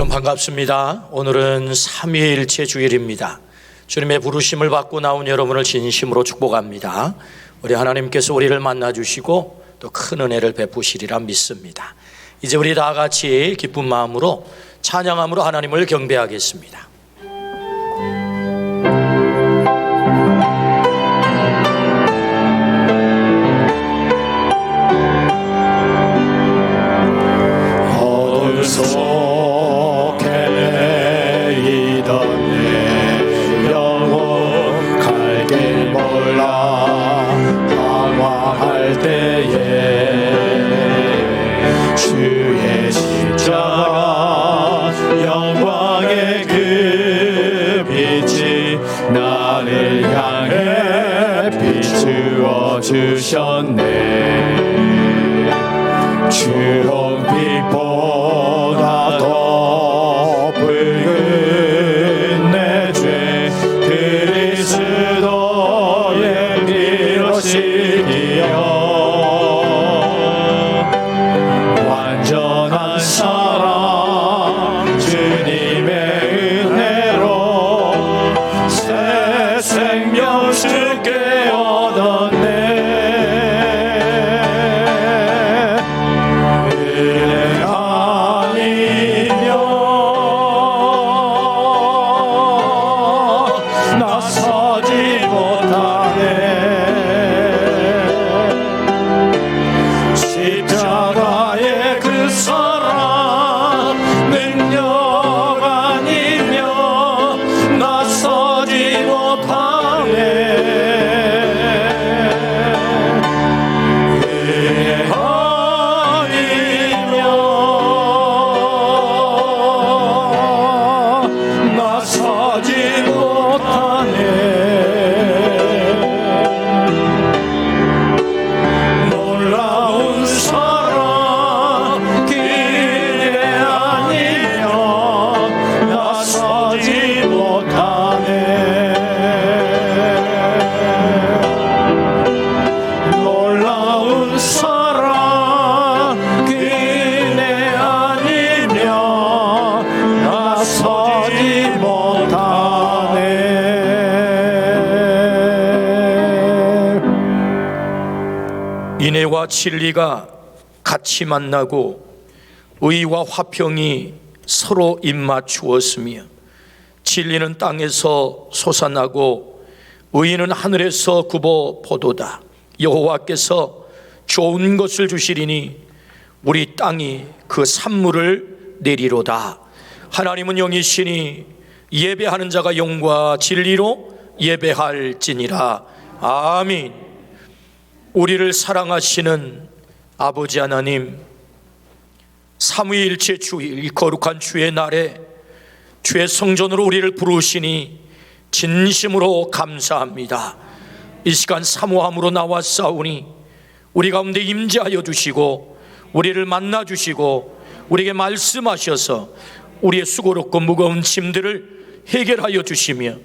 여러분 반갑습니다. 오늘은 삼위일체 주일입니다. 주님의 부르심을 받고 나온 여러분을 진심으로 축복합니다. 우리 하나님께서 우리를 만나주시고 또 큰 은혜를 베푸시리라 믿습니다. 이제 우리 다 같이 기쁜 마음으로 찬양함으로 하나님을 경배하겠습니다. 주셨네. 주홍빛보다 더 붉은 내 죄 그리스도의 피로 씻기어 완전한 사랑 주님의 은혜로 새 생명 주께 얻었네. 인애와 진리가 같이 만나고 의와 화평이 서로 입맞추었으며 진리는 땅에서 솟아나고 의는 하늘에서 굽어 보도다. 여호와께서 좋은 것을 주시리니 우리 땅이 그 산물을 내리로다. 하나님은 영이시니 예배하는 자가 영과 진리로 예배할지니라. 아멘. 우리를 사랑하시는 아버지 하나님, 삼위일체 주일, 이 거룩한 주의 날에 주의 성전으로 우리를 부르시니 진심으로 감사합니다. 이 시간 사모함으로 나왔사오니 우리 가운데 임재하여 주시고 우리를 만나 주시고 우리에게 말씀하셔서 우리의 수고롭고 무거운 짐들을 해결하여 주시며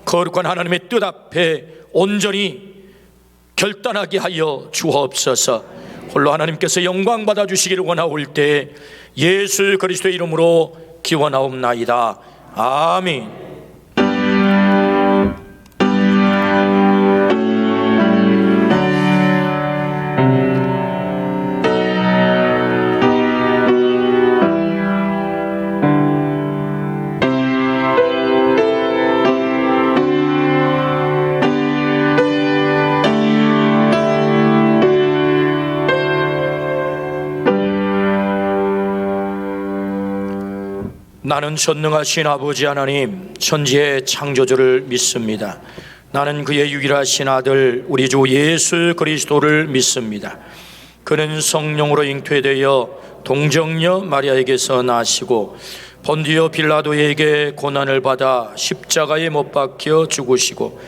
거룩한 하나님의 뜻 앞에 온전히 결단하게 하여 주옵소서. 홀로 하나님께서 영광 받아 주시기를 원하올 때 예수 그리스도의 이름으로 기원하옵나이다. 아멘. 나는 전능하신 아버지 하나님, 천지의 창조주를 믿습니다. 나는 그의 유일하신 아들 우리 주 예수 그리스도를 믿습니다. 그는 성령으로 잉태되어 동정녀 마리아에게서 나시고 본디오 빌라도에게 고난을 받아 십자가에 못 박혀 죽으시고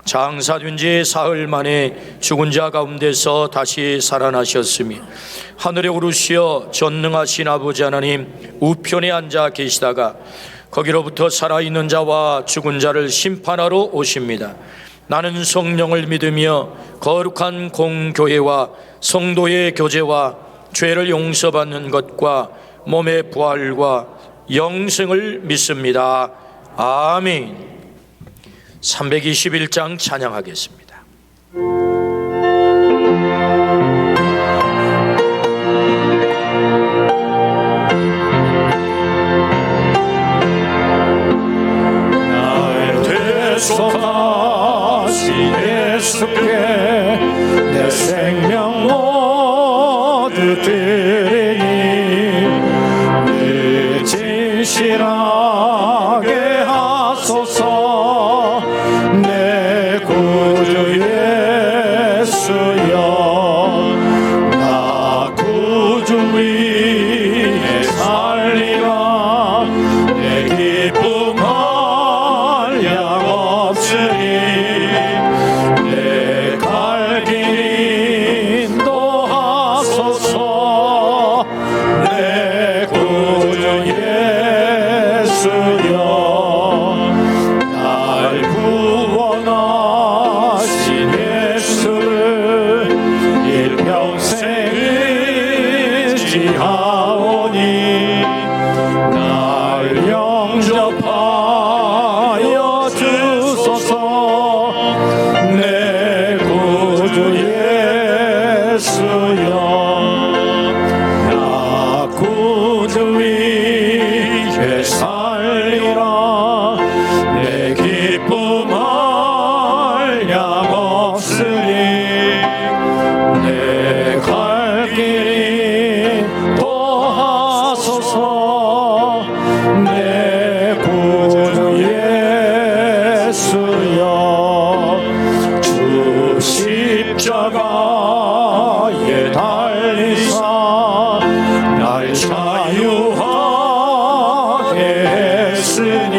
장사된 지 사흘 만에 죽은 자 가운데서 다시 살아나셨으며 하늘에 오르시어 전능하신 아버지 하나님 우편에 앉아 계시다가 거기로부터 살아있는 자와 죽은 자를 심판하러 오십니다. 나는 성령을 믿으며 거룩한 공교회와 성도의 교제와 죄를 용서받는 것과 몸의 부활과 영생을 믿습니다. 아멘. 321장 찬양하겠습니다. 날 대속하신 예수께 내 생명 모두 드리니 늘 진실하게 하소서. 내 구주 예수여, 나 구주 위에 살리라. 내 기쁨 한량 없으니 내 갈 길 인도하소서. 내 구주 예수여, 날 구원하신 예수를 일평생 의지하오니 날 영접하여 주소서. 내 구주 예수여, 나 구주 위에 살리라. 내 기쁨 한량 없으니 내 갈 길 인도하소서. 내 구주 예수여, 주 십자가에 달리사 날 자유하게 했으니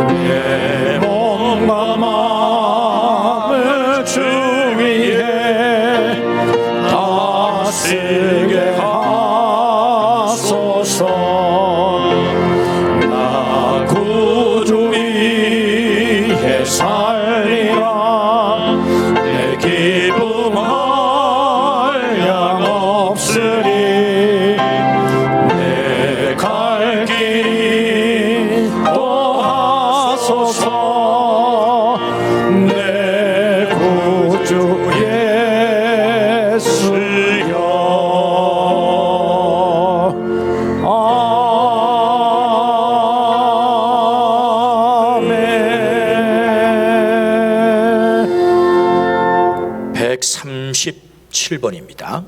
내 몸과 마음을 주 위에 다스리게 하소서. 나 구주 위에 살리라. 내 기쁨 한량 없으니 내 갈 길 인도하소서. 내 구주 예수여. 아멘. 137번입니다.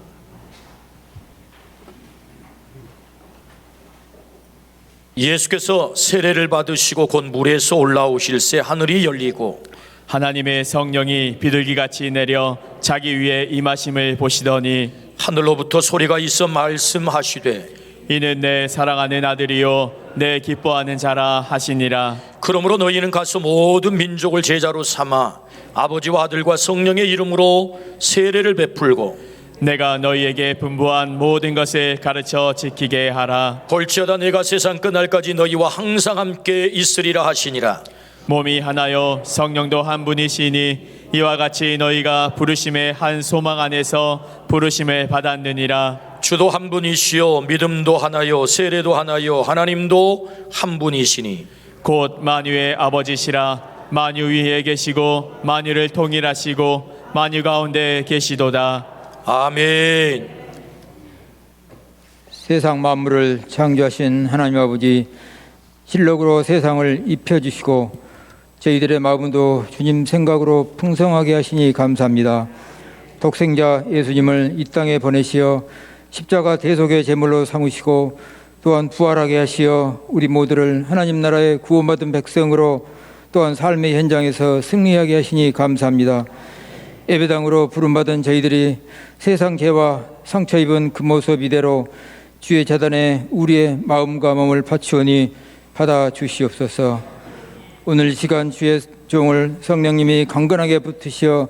예수께서 세례를 받으시고 곧 물에서 올라오실새 하늘이 열리고 하나님의 성령이 비둘기같이 내려 자기 위에 임하심을 보시더니 하늘로부터 소리가 있어 말씀하시되 이는 내 사랑하는 아들이요 내 기뻐하는 자라 하시니라. 그러므로 너희는 가서 모든 민족을 제자로 삼아 아버지와 아들과 성령의 이름으로 세례를 베풀고 내가 너희에게 분부한 모든 것을 가르쳐 지키게 하라. 볼지어다 내가 세상 끝날까지 너희와 항상 함께 있으리라 하시니라. 몸이 하나요 성령도 한 분이시니 이와 같이 너희가 부르심의 한 소망 안에서 부르심을 받았느니라. 주도 한 분이시요 믿음도 하나요 세례도 하나요 하나님도 한 분이시니 곧 만유의 아버지시라. 만유 위에 계시고 만유를 통일하시고 만유 가운데 계시도다. 아멘. 세상 만물을 창조하신 하나님 아버지, 실록으로 세상을 입혀주시고 저희들의 마음도 주님 생각으로 풍성하게 하시니 감사합니다. 독생자 예수님을 이 땅에 보내시어 십자가 대속의 제물로 삼으시고 또한 부활하게 하시어 우리 모두를 하나님 나라의 구원받은 백성으로 또한 삶의 현장에서 승리하게 하시니 감사합니다. 예배당으로 부름받은 저희들이 세상 죄와 상처 입은 그 모습 이대로 주의 재단에 우리의 마음과 몸을 바치오니 받아 주시옵소서. 오늘 이 시간 주의 종을 성령님이 강건하게 붙으시어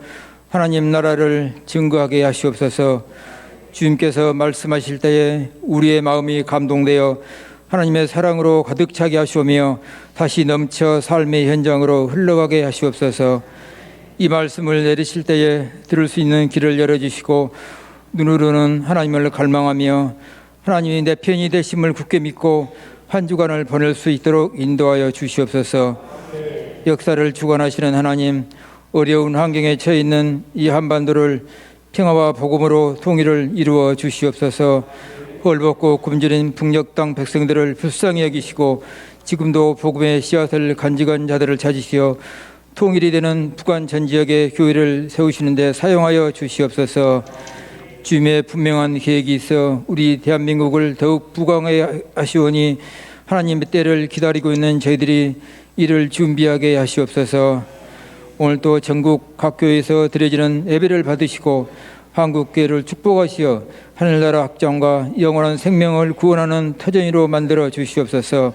하나님 나라를 증거하게 하시옵소서. 주님께서 말씀하실 때에 우리의 마음이 감동되어 하나님의 사랑으로 가득 차게 하시오며 다시 넘쳐 삶의 현장으로 흘러가게 하시옵소서. 이 말씀을 내리실 때에 들을 수 있는 길을 열어주시고 눈으로는 하나님을 갈망하며 하나님이 내 편이 되심을 굳게 믿고 한 주간을 보낼 수 있도록 인도하여 주시옵소서. 역사를 주관하시는 하나님, 어려운 환경에 처해 있는 이 한반도를 평화와 복음으로 통일을 이루어 주시옵소서. 헐벗고 굶주린 북녘 땅 백성들을 불쌍히 여기시고 지금도 복음의 씨앗을 간직한 자들을 찾으시어 통일이 되는 북한 전 지역의 교회를 세우시는 데 사용하여 주시옵소서. 주님의 분명한 계획이 있어 우리 대한민국을 더욱 부강하게 하시오니 하나님의 때를 기다리고 있는 저희들이 이를 준비하게 하시옵소서. 오늘도 전국 각 교회에서 드려지는 예배를 받으시고 한국교회를 축복하시어 하늘나라 확장과 영원한 생명을 구원하는 터전으로 만들어 주시옵소서.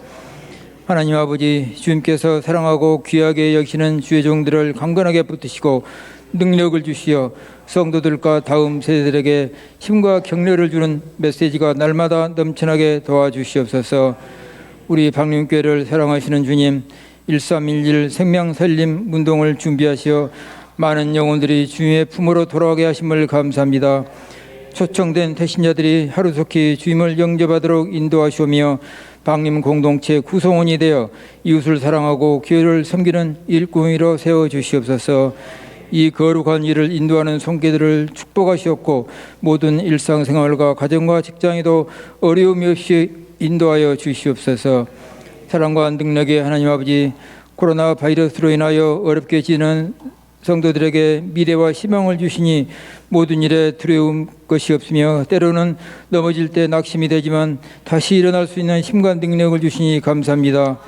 하나님 아버지, 주님께서 사랑하고 귀하게 여기시는 주의 종들을 강건하게 붙드시고 능력을 주시어 성도들과 다음 세대들에게 힘과 격려를 주는 메시지가 날마다 넘쳐나게 도와주시옵소서. 우리 박림교회를 사랑하시는 주님, 1311 생명살림 운동을 준비하시어 많은 영혼들이 주님의 품으로 돌아가게 하심을 감사합니다. 초청된 태신자들이 하루속히 주님을 영접하도록 인도하시오며 박림 공동체 구성원이 되어 이웃을 사랑하고 교회를 섬기는 일꾼으로 세워주시옵소서. 이 거룩한 일을 인도하는 손길들을 축복하시옵고 모든 일상생활과 가정과 직장에도 어려움이 없이 인도하여 주시옵소서. 사랑과 능력의 하나님 아버지, 코로나 바이러스로 인하여 어렵게 지는 성도들에게 미래와 희망을 주시니 모든 일에 두려움 것이 없으며 때로는 넘어질 때 낙심이 되지만 다시 일어날 수 있는 힘과 능력을 주시니 감사합니다.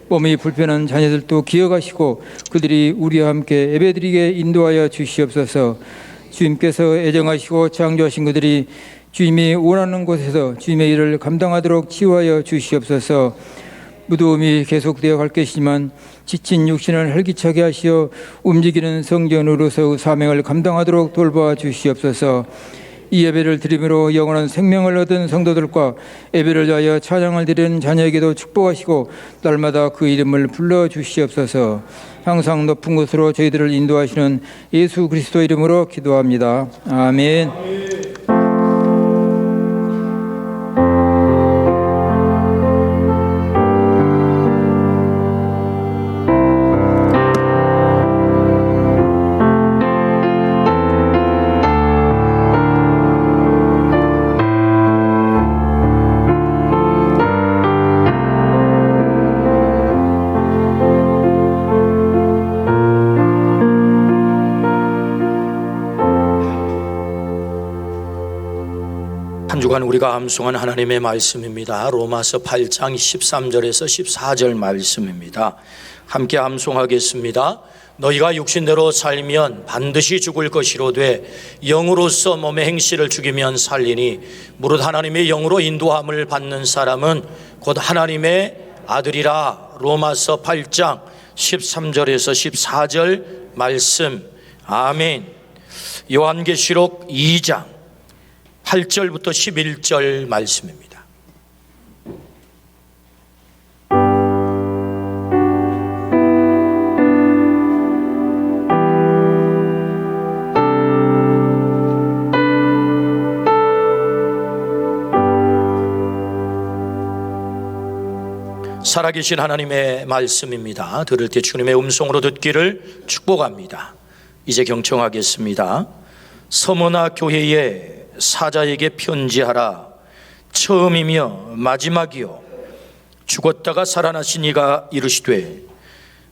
몸이 불편한 자녀들도 기억하시고 그들이 우리와 함께 예배드리게 인도하여 주시옵소서. 주님께서 애정하시고 창조하신 그들이 주님이 원하는 곳에서 주님의 일을 감당하도록 치유하여 주시옵소서. 무더움이 계속되어 갈 것이지만 지친 육신을 활기차게 하시어 움직이는 성전으로서 사명을 감당하도록 돌보아 주시옵소서. 이 예배를 드림으로 영원한 생명을 얻은 성도들과 예배를 위하여 찬양을 드리는 자녀에게도 축복하시고 날마다 그 이름을 불러주시옵소서. 항상 높은 곳으로 저희들을 인도하시는 예수 그리스도 이름으로 기도합니다. 아멘. 한 주간 우리가 암송한 하나님의 말씀입니다. 로마서 8장 13절에서 14절 말씀입니다. 함께 암송하겠습니다. 너희가 육신대로 살면 반드시 죽을 것이로되 영으로서 몸의 행실을 죽이면 살리니 무릇 하나님의 영으로 인도함을 받는 사람은 곧 하나님의 아들이라. 로마서 8장 13절에서 14절 말씀. 아멘. 요한계시록 2장 8절부터 11절 말씀입니다. 살아계신 하나님의 말씀입니다. 들을 때 주님의 음성으로 듣기를 축복합니다. 이제 경청하겠습니다. 서머나 교회에 사자에게 편지하라. 처음이며 마지막이요 죽었다가 살아나신 이가 이르시되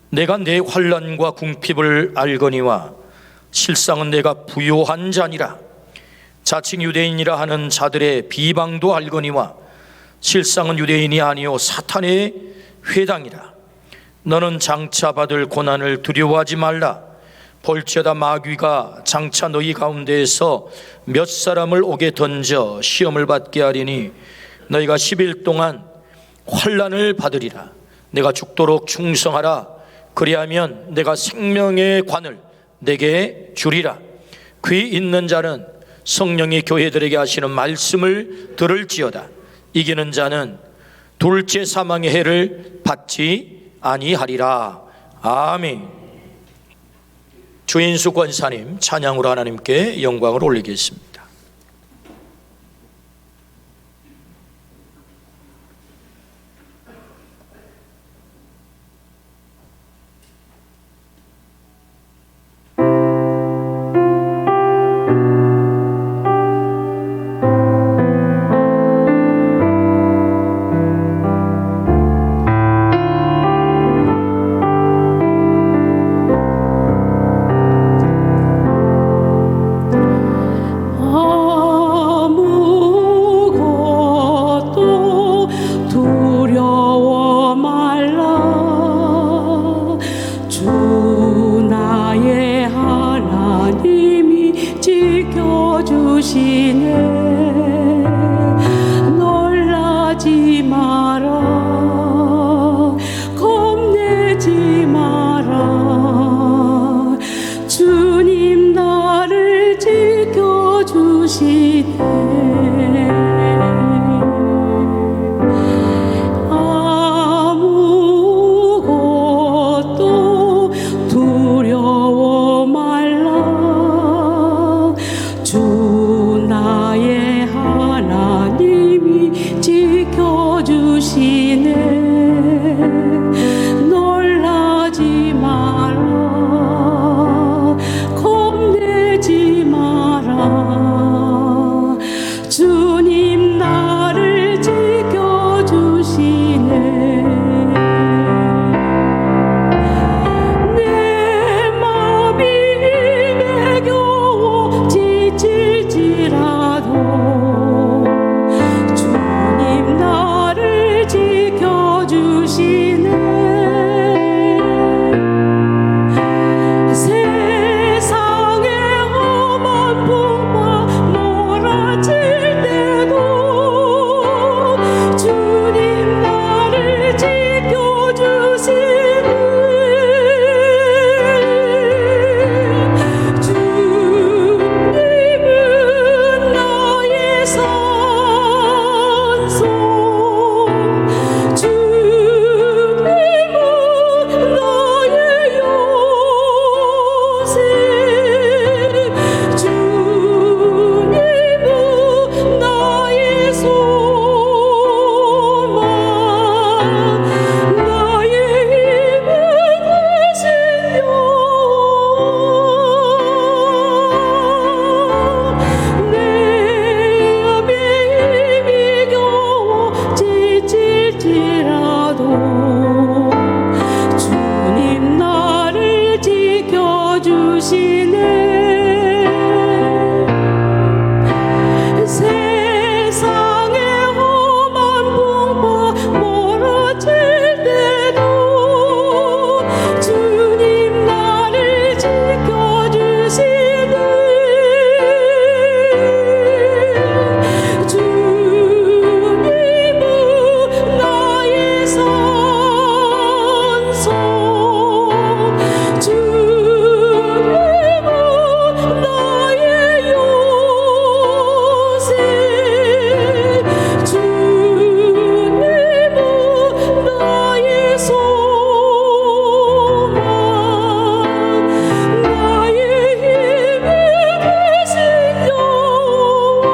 내가 내 환난과 궁핍을 알거니와 실상은 내가 부요한 자니라. 자칭 유대인이라 하는 자들의 비방도 알거니와 실상은 유대인이 아니요 사탄의 회당이라. 너는 장차 받을 고난을 두려워하지 말라. 볼지어다 마귀가 장차 너희 가운데에서 몇 사람을 옥에 던져 시험을 받게 하리니 너희가 10일 동안 환난을 받으리라. 내가 죽도록 충성하라. 그리하면 내가 생명의 관을 내게 주리라. 귀 있는 자는 성령이 교회들에게 하시는 말씀을 들을지어다. 이기는 자는 둘째 사망의 해를 받지 아니하리라. 아멘. 주인수 권사님 찬양으로 하나님께 영광을 올리겠습니다. 세상의 험한 풍파 멀어질 때도 주님 나를 지켜주시네. 주님은 나의 산성, 주님은 나의 요새, 주님은 나의 소망, 나의 힘이 되신 여호와,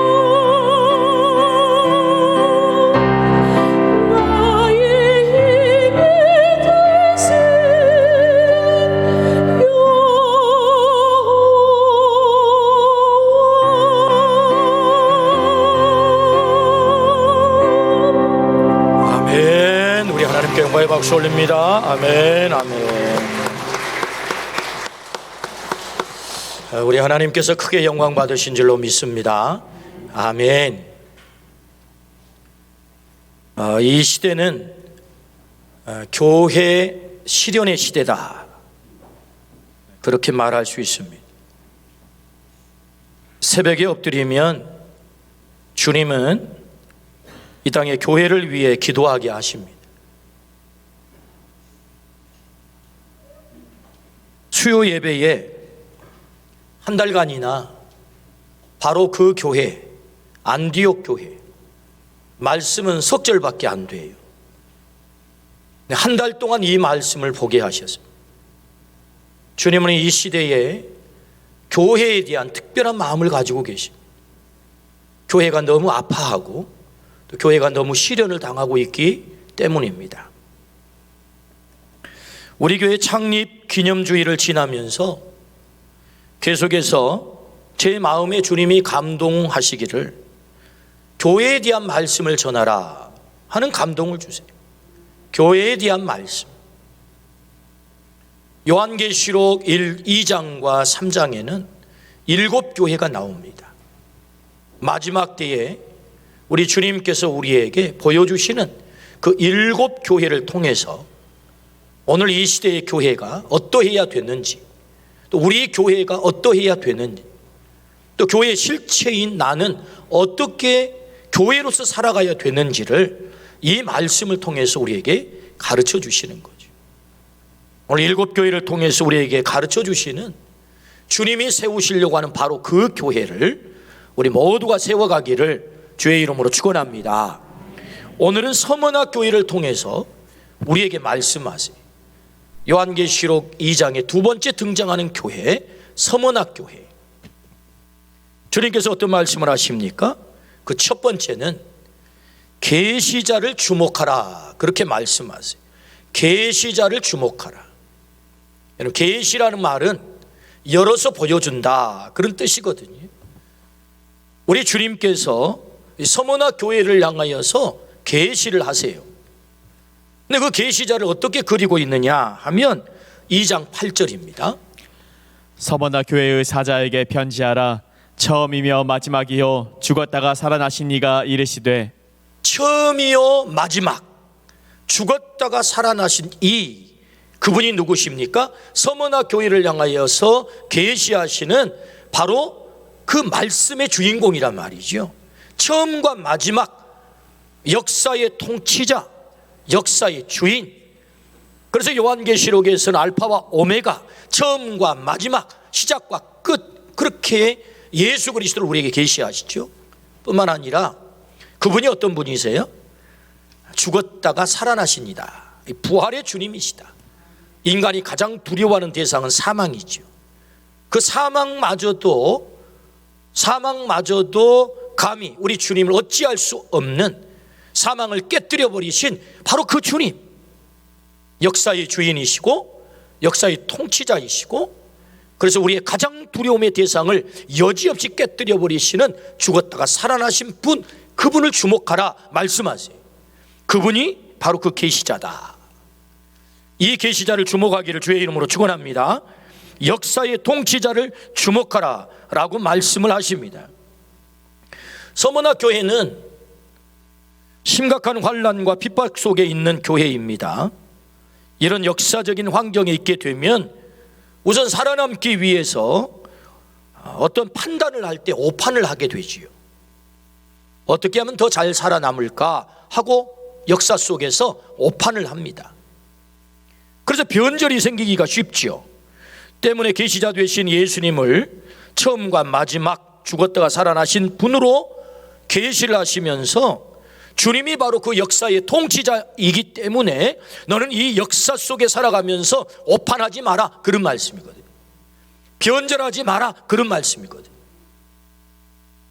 나의 힘이 되신 여호와. 아멘. 우리 하나님께 영광의 박수 올립니다. 아멘, 아멘. 우리 하나님께서 크게 영광 받으신 줄로 믿습니다. 아멘. 이 시대는 교회 실현의 시대다, 그렇게 말할 수 있습니다. 새벽에 엎드리면 주님은 이 땅의 교회를 위해 기도하게 하십니다. 수요 예배에 한 달간이나 바로 그 교회, 안디옥 교회, 말씀은 석 절밖에 안 돼요. 한 달 동안 이 말씀을 보게 하셨습니다. 주님은 이 시대에 교회에 대한 특별한 마음을 가지고 계십니다. 교회가 너무 아파하고 또 교회가 너무 시련을 당하고 있기 때문입니다. 우리 교회 창립 기념주일을 지나면서 계속해서 제 마음에 주님이 감동하시기를 교회에 대한 말씀을 전하라 하는 감동을 주세요. 교회에 대한 말씀. 요한계시록 2장과 3장에는 7교회가 나옵니다. 마지막 때에 우리 주님께서 우리에게 보여주시는 그 7교회를 통해서 오늘 이 시대의 교회가 어떠해야 됐는지, 또 우리 교회가 어떠해야 되는지, 또 교회의 실체인 나는 어떻게 교회로서 살아가야 되는지를 이 말씀을 통해서 우리에게 가르쳐 주시는 거죠. 오늘 7교회를 통해서 우리에게 가르쳐 주시는 주님이 세우시려고 하는 바로 그 교회를 우리 모두가 세워가기를 주의 이름으로 축원합니다. 오늘은 서문학 교회를 통해서 우리에게 말씀하세요. 요한계시록 2장에 두 번째 등장하는 교회, 서문학 교회. 주님께서 어떤 말씀을 하십니까? 그 첫 번째는 계시자를 주목하라, 그렇게 말씀하세요. 계시자를 주목하라. 여러분, 계시라는 말은 열어서 보여준다, 그런 뜻이거든요. 우리 주님께서 서문학 교회를 향하여서 계시를 하세요. 근데 그 계시자를 어떻게 그리고 있느냐 하면 2장 8절입니다. 서머나 교회의 사자에게 편지하라. 처음이며 마지막이요 죽었다가 살아나신 이가 이르시되. 처음이요 마지막, 죽었다가 살아나신 이, 그분이 누구십니까? 서머나 교회를 향하여서 계시하시는 바로 그 말씀의 주인공이란 말이죠. 처음과 마지막, 역사의 통치자, 역사의 주인. 그래서 요한계시록에서는 알파와 오메가, 처음과 마지막, 시작과 끝, 그렇게 예수 그리스도를 우리에게 계시하시죠. 뿐만 아니라 그분이 어떤 분이세요? 죽었다가 살아나십니다. 부활의 주님이시다. 인간이 가장 두려워하는 대상은 사망이죠. 그 사망마저도 감히 우리 주님을 어찌할 수 없는, 사망을 깨뜨려 버리신 바로 그 주님, 역사의 주인이시고 역사의 통치자이시고, 그래서 우리의 가장 두려움의 대상을 여지없이 깨뜨려 버리시는 죽었다가 살아나신 분, 그분을 주목하라 말씀하세요. 그분이 바로 그 계시자다. 이 계시자를 주목하기를 주의 이름으로 축원합니다. 역사의 통치자를 주목하라 라고 말씀을 하십니다. 서머나 교회는 심각한 환난과 핍박 속에 있는 교회입니다. 이런 역사적인 환경에 있게 되면 우선 살아남기 위해서 어떤 판단을 할 때 오판을 하게 되지요. 어떻게 하면 더 잘 살아남을까 하고 역사 속에서 오판을 합니다. 그래서 변절이 생기기가 쉽지요. 때문에 계시자 되신 예수님을 처음과 마지막 죽었다가 살아나신 분으로 계시를 하시면서 주님이 바로 그 역사의 통치자이기 때문에 너는 이 역사 속에 살아가면서 오판하지 마라, 그런 말씀이거든요. 변절하지 마라, 그런 말씀이거든요.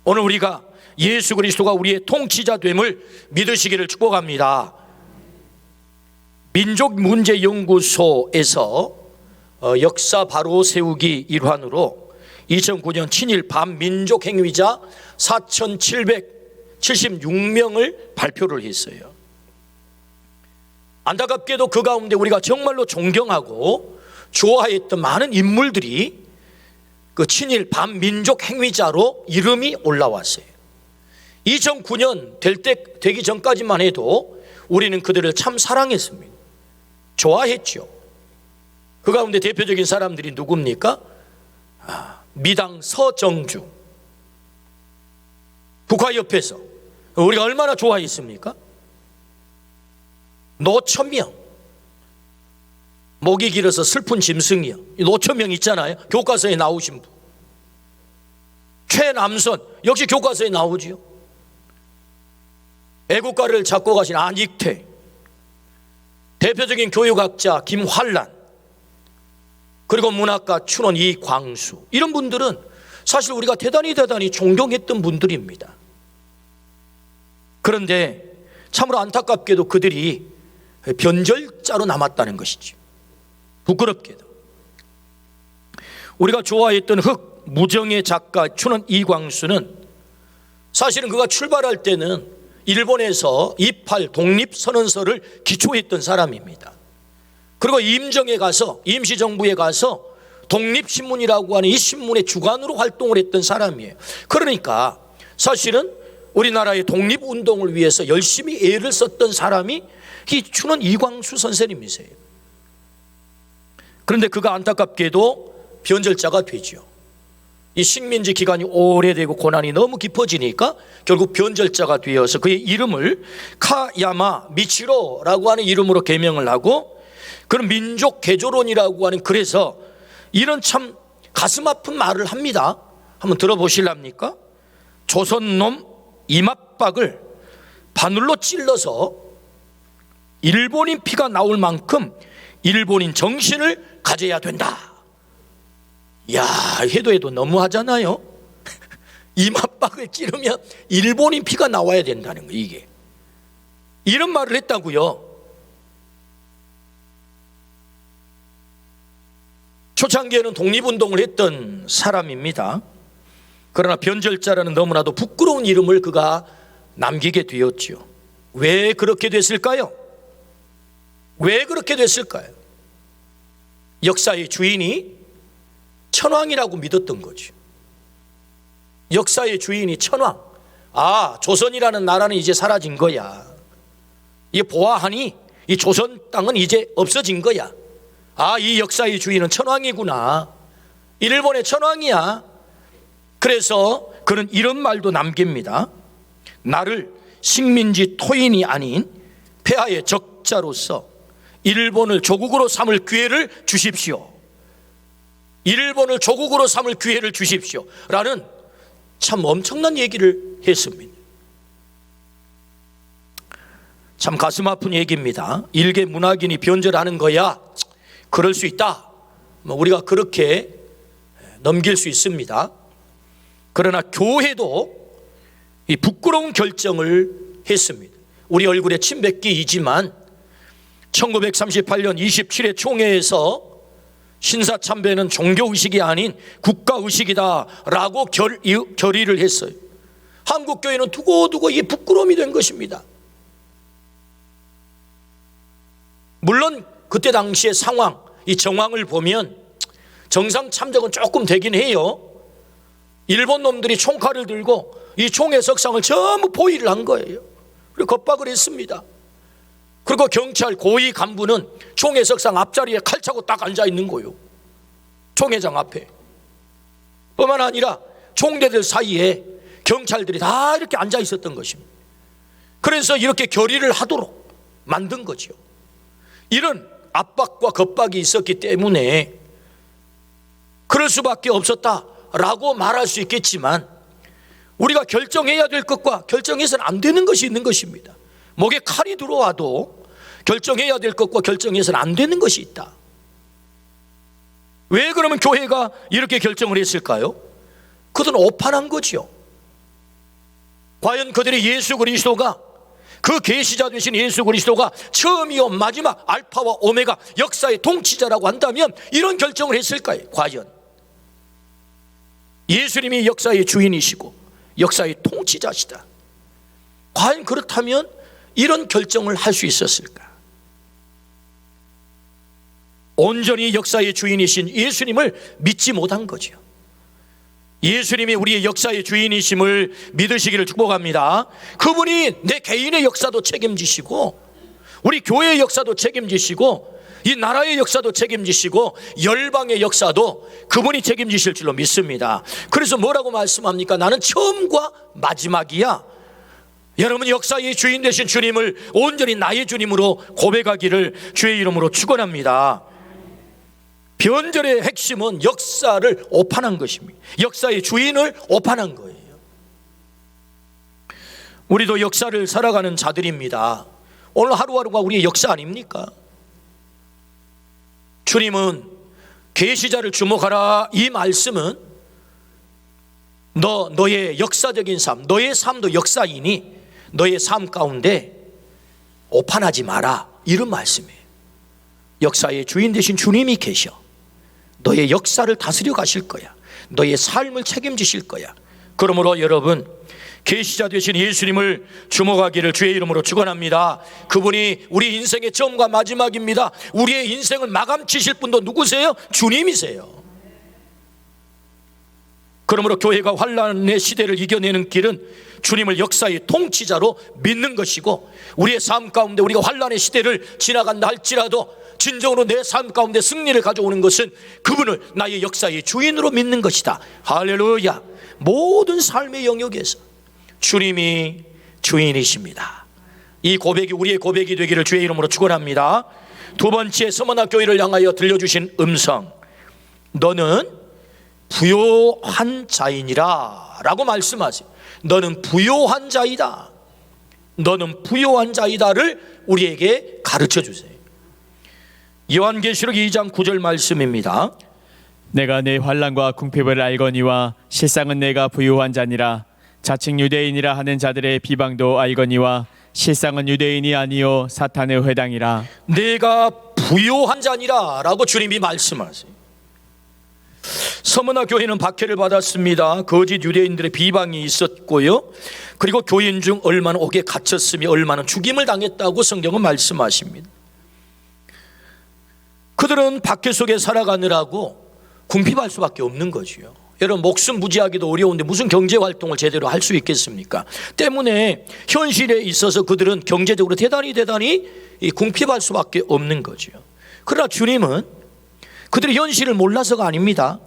오늘 우리가 예수 그리스도가 우리의 통치자됨을 믿으시기를 축복합니다. 민족문제연구소에서 역사 바로 세우기 일환으로 2009년 친일 반민족행위자 4,776명을 발표를 했어요. 안타깝게도 그 가운데 우리가 정말로 존경하고 좋아했던 많은 인물들이 그 친일 반민족행위자로 이름이 올라왔어요. 2009년 되기 전까지만 해도 우리는 그들을 참 사랑했습니다. 좋아했죠. 그 가운데 대표적인 사람들이 누굽니까? 미당 서정주. 북화협회에서 우리가 얼마나 좋아했습니까? 노천명. 목이 길어서 슬픈 짐승이요. 노천명 있잖아요. 교과서에 나오신 분. 최남선 역시 교과서에 나오지요. 애국가를 잡고 가신 안익태, 대표적인 교육학자 김환란, 그리고 문학가 춘원 이광수, 이런 분들은 사실 우리가 대단히 존경했던 분들입니다. 그런데 참으로 안타깝게도 그들이 변절자로 남았다는 것이죠. 부끄럽게도 우리가 좋아했던 무정의 작가 춘원 이광수는 사실은 그가 출발할 때는 일본에서 28 독립선언서를 기초했던 사람입니다. 그리고 임정에 가서, 임시정부에 가서 독립신문이라고 하는 이 신문의 주관으로 활동을 했던 사람이에요. 그러니까 사실은 우리나라의 독립운동을 위해서 열심히 애를 썼던 사람이 이 춘원 이광수 선생님이세요. 그런데 그가 안타깝게도 변절자가 되죠. 이 식민지 기간이 오래되고 고난이 너무 깊어지니까 결국 변절자가 되어서 그의 이름을 카야마 미치로라고 하는 이름으로 개명을 하고, 그런 민족 개조론이라고 하는, 그래서 이런 참 가슴 아픈 말을 합니다. 한번 들어보실랍니까? 조선놈 이맛박을 바늘로 찔러서 일본인 피가 나올 만큼 일본인 정신을 가져야 된다. 야, 해도 너무하잖아요. 이맛박을 찌르면 일본인 피가 나와야 된다는 거, 이게. 이런 말을 했다고요. 초창기에는 독립운동을 했던 사람입니다. 그러나 변절자라는 너무나도 부끄러운 이름을 그가 남기게 되었죠. 왜 그렇게 됐을까요? 왜 그렇게 됐을까요? 역사의 주인이 천황이라고 믿었던 거죠. 역사의 주인이 천황. 아, 조선이라는 나라는 이제 사라진 거야. 이게 보아하니 이 조선 땅은 이제 없어진 거야. 아, 이 역사의 주인은 천황이구나. 일본의 천황이야. 그래서 그는 이런 말도 남깁니다. 나를 식민지 토인이 아닌 폐하의 적자로서 일본을 조국으로 삼을 기회를 주십시오. 일본을 조국으로 삼을 기회를 주십시오. 라는 참 엄청난 얘기를 했습니다. 참 가슴 아픈 얘기입니다. 일개 문학인이 변절하는 거야. 그럴 수 있다. 우리가 그렇게 넘길 수 있습니다. 그러나 교회도 이 부끄러운 결정을 했습니다. 우리 얼굴에 침 뱉기이지만 1938년 27회 총회에서 신사참배는 종교의식이 아닌 국가의식이다라고 결의를 했어요. 한국교회는 두고두고 이게 부끄러움이 된 것입니다. 물론 그때 당시의 상황, 이 정황을 보면 정상 참작은 조금 되긴 해요. 일본 놈들이 총칼을 들고 이 총의 석상을 전부 포위를 한 거예요. 그리고 겁박을 했습니다. 그리고 경찰 고위 간부는 총의 석상 앞자리에 칼 차고 딱 앉아 있는 거예요. 총회장 앞에. 뿐만 아니라 총대들 사이에 경찰들이 다 이렇게 앉아 있었던 것입니다. 그래서 이렇게 결의를 하도록 만든 거죠. 이런 압박과 겁박이 있었기 때문에 그럴 수밖에 없었다라고 말할 수 있겠지만, 우리가 결정해야 될 것과 결정해서는 안 되는 것이 있는 것입니다. 목에 칼이 들어와도 결정해야 될 것과 결정해서는 안 되는 것이 있다. 왜 그러면 교회가 이렇게 결정을 했을까요? 그들은 오판한 거지요. 과연 그들의 예수 그리스도가, 그 계시자 되신 예수 그리스도가 처음이요 마지막 알파와 오메가 역사의 통치자라고 한다면 이런 결정을 했을까요? 과연 예수님이 역사의 주인이시고 역사의 통치자시다, 과연 그렇다면 이런 결정을 할 수 있었을까? 온전히 역사의 주인이신 예수님을 믿지 못한 거죠. 예수님이 우리의 역사의 주인이심을 믿으시기를 축복합니다. 그분이 내 개인의 역사도 책임지시고 우리 교회의 역사도 책임지시고 이 나라의 역사도 책임지시고 열방의 역사도 그분이 책임지실 줄로 믿습니다. 그래서 뭐라고 말씀합니까? 나는 처음과 마지막이야. 여러분, 역사의 주인 되신 주님을 온전히 나의 주님으로 고백하기를 주의 이름으로 축원합니다. 변절의 핵심은 역사를 오판한 것입니다. 역사의 주인을 오판한 거예요. 우리도 역사를 살아가는 자들입니다. 오늘 하루하루가 우리의 역사 아닙니까? 주님은 계시자를 주목하라, 이 말씀은 너의 역사적인 삶, 너의 삶도 역사이니 너의 삶 가운데 오판하지 마라, 이런 말씀이에요. 역사의 주인 되신 주님이 계셔. 너의 역사를 다스려 가실 거야. 너의 삶을 책임지실 거야. 그러므로 여러분, 계시자 되신 예수님을 주목하기를 주의 이름으로 축원합니다. 그분이 우리 인생의 처음과 마지막입니다. 우리의 인생을 마감 치실 분도 누구세요? 주님이세요. 그러므로 교회가 환난의 시대를 이겨내는 길은 주님을 역사의 통치자로 믿는 것이고, 우리의 삶 가운데 우리가 환난의 시대를 지나간다 할지라도 진정으로 내 삶 가운데 승리를 가져오는 것은 그분을 나의 역사의 주인으로 믿는 것이다. 할렐루야. 모든 삶의 영역에서 주님이 주인이십니다. 이 고백이 우리의 고백이 되기를 주의 이름으로 축원합니다. 두 번째, 서머나 교회를 향하여 들려주신 음성, 너는 부요한 자이니라 라고 말씀하세요. 너는 부요한 자이다, 너는 부요한 자이다를 우리에게 가르쳐 주세요. 요한계시록 2장 9절 말씀입니다. 내가 내 환난과 궁핍을 알거니와 실상은 내가 부유한 자니라. 자칭 유대인이라 하는 자들의 비방도 알거니와 실상은 유대인이 아니요 사탄의 회당이라. 내가 부요한 자니라 라고 주님이 말씀하세요. 서머나 교회는 박해를 받았습니다. 거짓 유대인들의 비방이 있었고요, 그리고 교인 중 얼마나 옥에 갇혔으며 얼마나 죽임을 당했다고 성경은 말씀하십니다. 그들은 박해 속에 살아가느라고 궁핍할 수밖에 없는 거죠. 여러분, 목숨 부지하기도 어려운데 무슨 경제활동을 제대로 할 수 있겠습니까? 때문에 현실에 있어서 그들은 경제적으로 대단히 궁핍할 수밖에 없는 거죠. 그러나 주님은 그들이 현실을 몰라서가 아닙니다.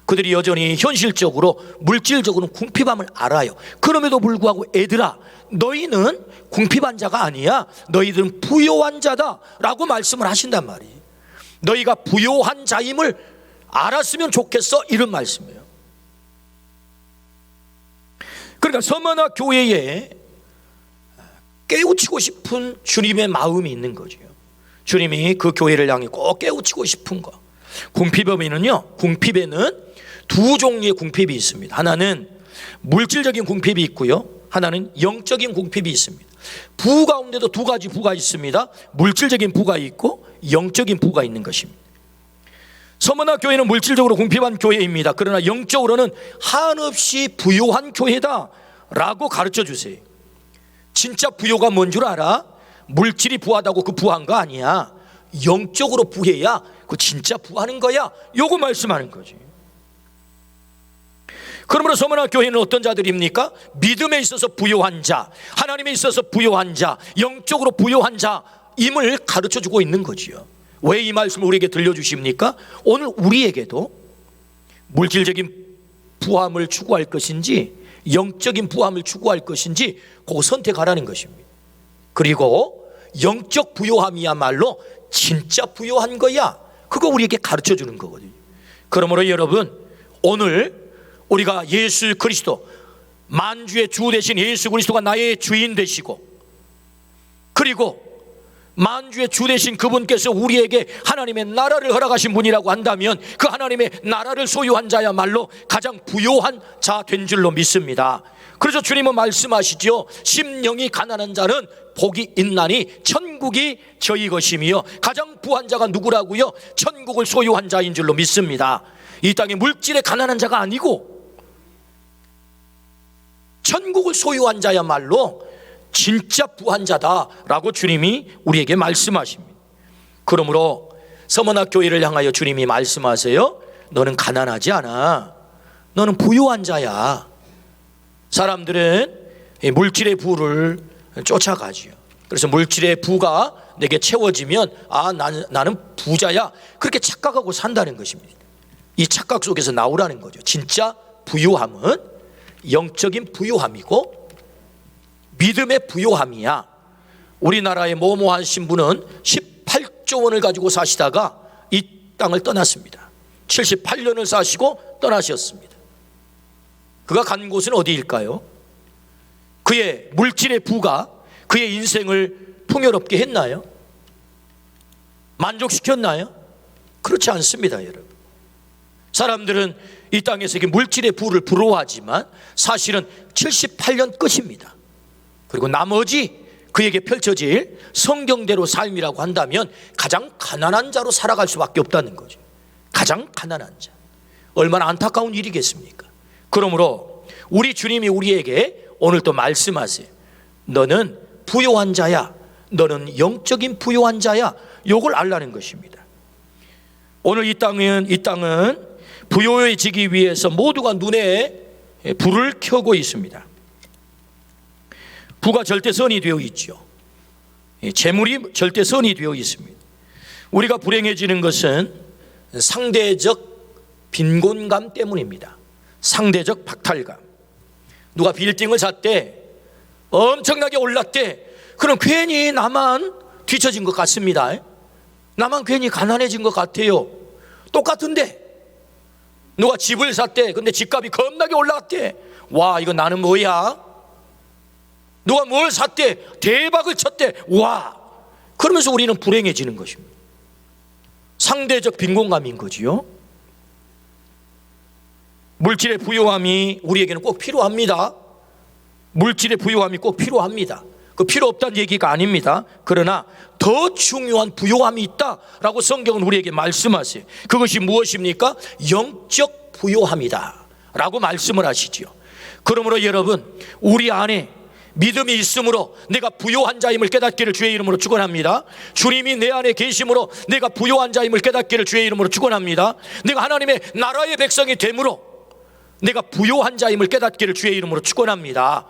그들이 여전히 현실적으로 물질적으로 궁핍함을 알아요. 그럼에도 불구하고 애들아, 너희는 궁핍한 자가 아니야, 너희들은 부요한 자다 라고 말씀을 하신단 말이에요. 너희가 부요한 자임을 알았으면 좋겠어, 이런 말씀이에요. 그러니까 서머나 교회에 깨우치고 싶은 주님의 마음이 있는 거죠. 주님이 그 교회를 향해 꼭 깨우치고 싶은 거. 궁핍에는요, 궁핍에는 두 종류의 궁핍이 있습니다. 하나는 물질적인 궁핍이 있고요, 하나는 영적인 궁핍이 있습니다. 부 가운데도 두 가지 부가 있습니다. 물질적인 부가 있고 영적인 부가 있는 것입니다. 서머나 교회는 물질적으로 궁핍한 교회입니다. 그러나 영적으로는 한없이 부요한 교회다 라고 가르쳐 주세요. 진짜 부요가 뭔 줄 알아? 물질이 부하다고 그 부한 거 아니야. 영적으로 부해야 그 진짜 부하는 거야. 요거 말씀하는 거지. 그러므로 서머나 교회는 어떤 자들입니까? 믿음에 있어서 부요한 자, 하나님에 있어서 부요한 자, 영적으로 부요한 자임을 가르쳐주고 있는 거지요. 왜 이 말씀을 우리에게 들려주십니까? 오늘 우리에게도 물질적인 부함을 추구할 것인지 영적인 부함을 추구할 것인지 그거 선택하라는 것입니다. 그리고 영적 부요함이야말로 진짜 부요한 거야. 그거 우리에게 가르쳐주는 거거든요. 그러므로 여러분, 오늘 우리가 예수 그리스도, 만주의 주 되신 예수 그리스도가 나의 주인 되시고, 그리고 만주의 주 되신 그분께서 우리에게 하나님의 나라를 허락하신 분이라고 한다면 그 하나님의 나라를 소유한 자야말로 가장 부요한 자 된 줄로 믿습니다. 그래서 주님은 말씀하시죠. 심령이 가난한 자는 복이 있나니 천국이 저희 것이며, 가장 부한 자가 누구라고요? 천국을 소유한 자인 줄로 믿습니다. 이 땅에 물질에 가난한 자가 아니고 천국을 소유한 자야말로 진짜 부한 자다라고 주님이 우리에게 말씀하십니다. 그러므로 서머나 교회를 향하여 주님이 말씀하세요. 너는 가난하지 않아. 너는 부유한 자야. 사람들은 물질의 부를 쫓아가지요. 그래서 물질의 부가 내게 채워지면 나는 부자야, 그렇게 착각하고 산다는 것입니다. 이 착각 속에서 나오라는 거죠. 진짜 부유함은 영적인 부유함이고 믿음의 부요함이야. 우리나라의 모모하신 분은 18조 원을 가지고 사시다가 이 땅을 떠났습니다. 78년을 사시고 떠나셨습니다. 그가 간 곳은 어디일까요? 그의 물질의 부가 그의 인생을 풍요롭게 했나요? 만족시켰나요? 그렇지 않습니다, 여러분. 사람들은 이 땅에서 물질의 부를 부러워하지만 사실은 78년 끝입니다. 그리고 나머지 그에게 펼쳐질 성경대로 삶이라고 한다면 가장 가난한 자로 살아갈 수밖에 없다는 거죠. 가장 가난한 자. 얼마나 안타까운 일이겠습니까? 그러므로 우리 주님이 우리에게 오늘 또 말씀하세요. 너는 부요한 자야. 너는 영적인 부요한 자야. 요걸 알라는 것입니다. 오늘 이 땅은 부요해지기 위해서 모두가 눈에 불을 켜고 있습니다. 부가 절대선이 되어 있죠. 재물이 절대선이 되어 있습니다. 우리가 불행해지는 것은 상대적 빈곤감 때문입니다. 상대적 박탈감. 누가 빌딩을 샀대, 엄청나게 올랐대. 그럼 괜히 나만 뒤처진 것 같습니다. 나만 괜히 가난해진 것 같아요. 똑같은데 누가 집을 샀대, 근데 집값이 겁나게 올라갔대. 와, 이거 나는 뭐야? 누가 뭘 샀대, 대박을 쳤대. 와, 그러면서 우리는 불행해지는 것입니다. 상대적 빈곤감인 거지요. 물질의 부요함이 우리에게는 꼭 필요합니다. 물질의 부요함이 꼭 필요합니다. 그 필요 없다는 얘기가 아닙니다. 그러나 더 중요한 부요함이 있다라고 성경은 우리에게 말씀하세요. 그것이 무엇입니까? 영적 부요함이다 라고 말씀을 하시죠. 그러므로 여러분, 우리 안에 믿음이 있으므로 내가 부요한 자임을 깨닫기를 주의 이름으로 축원합니다. 주님이 내 안에 계심으로 내가 부요한 자임을 깨닫기를 주의 이름으로 축원합니다. 내가 하나님의 나라의 백성이 됨으로 내가 부요한 자임을 깨닫기를 주의 이름으로 축원합니다.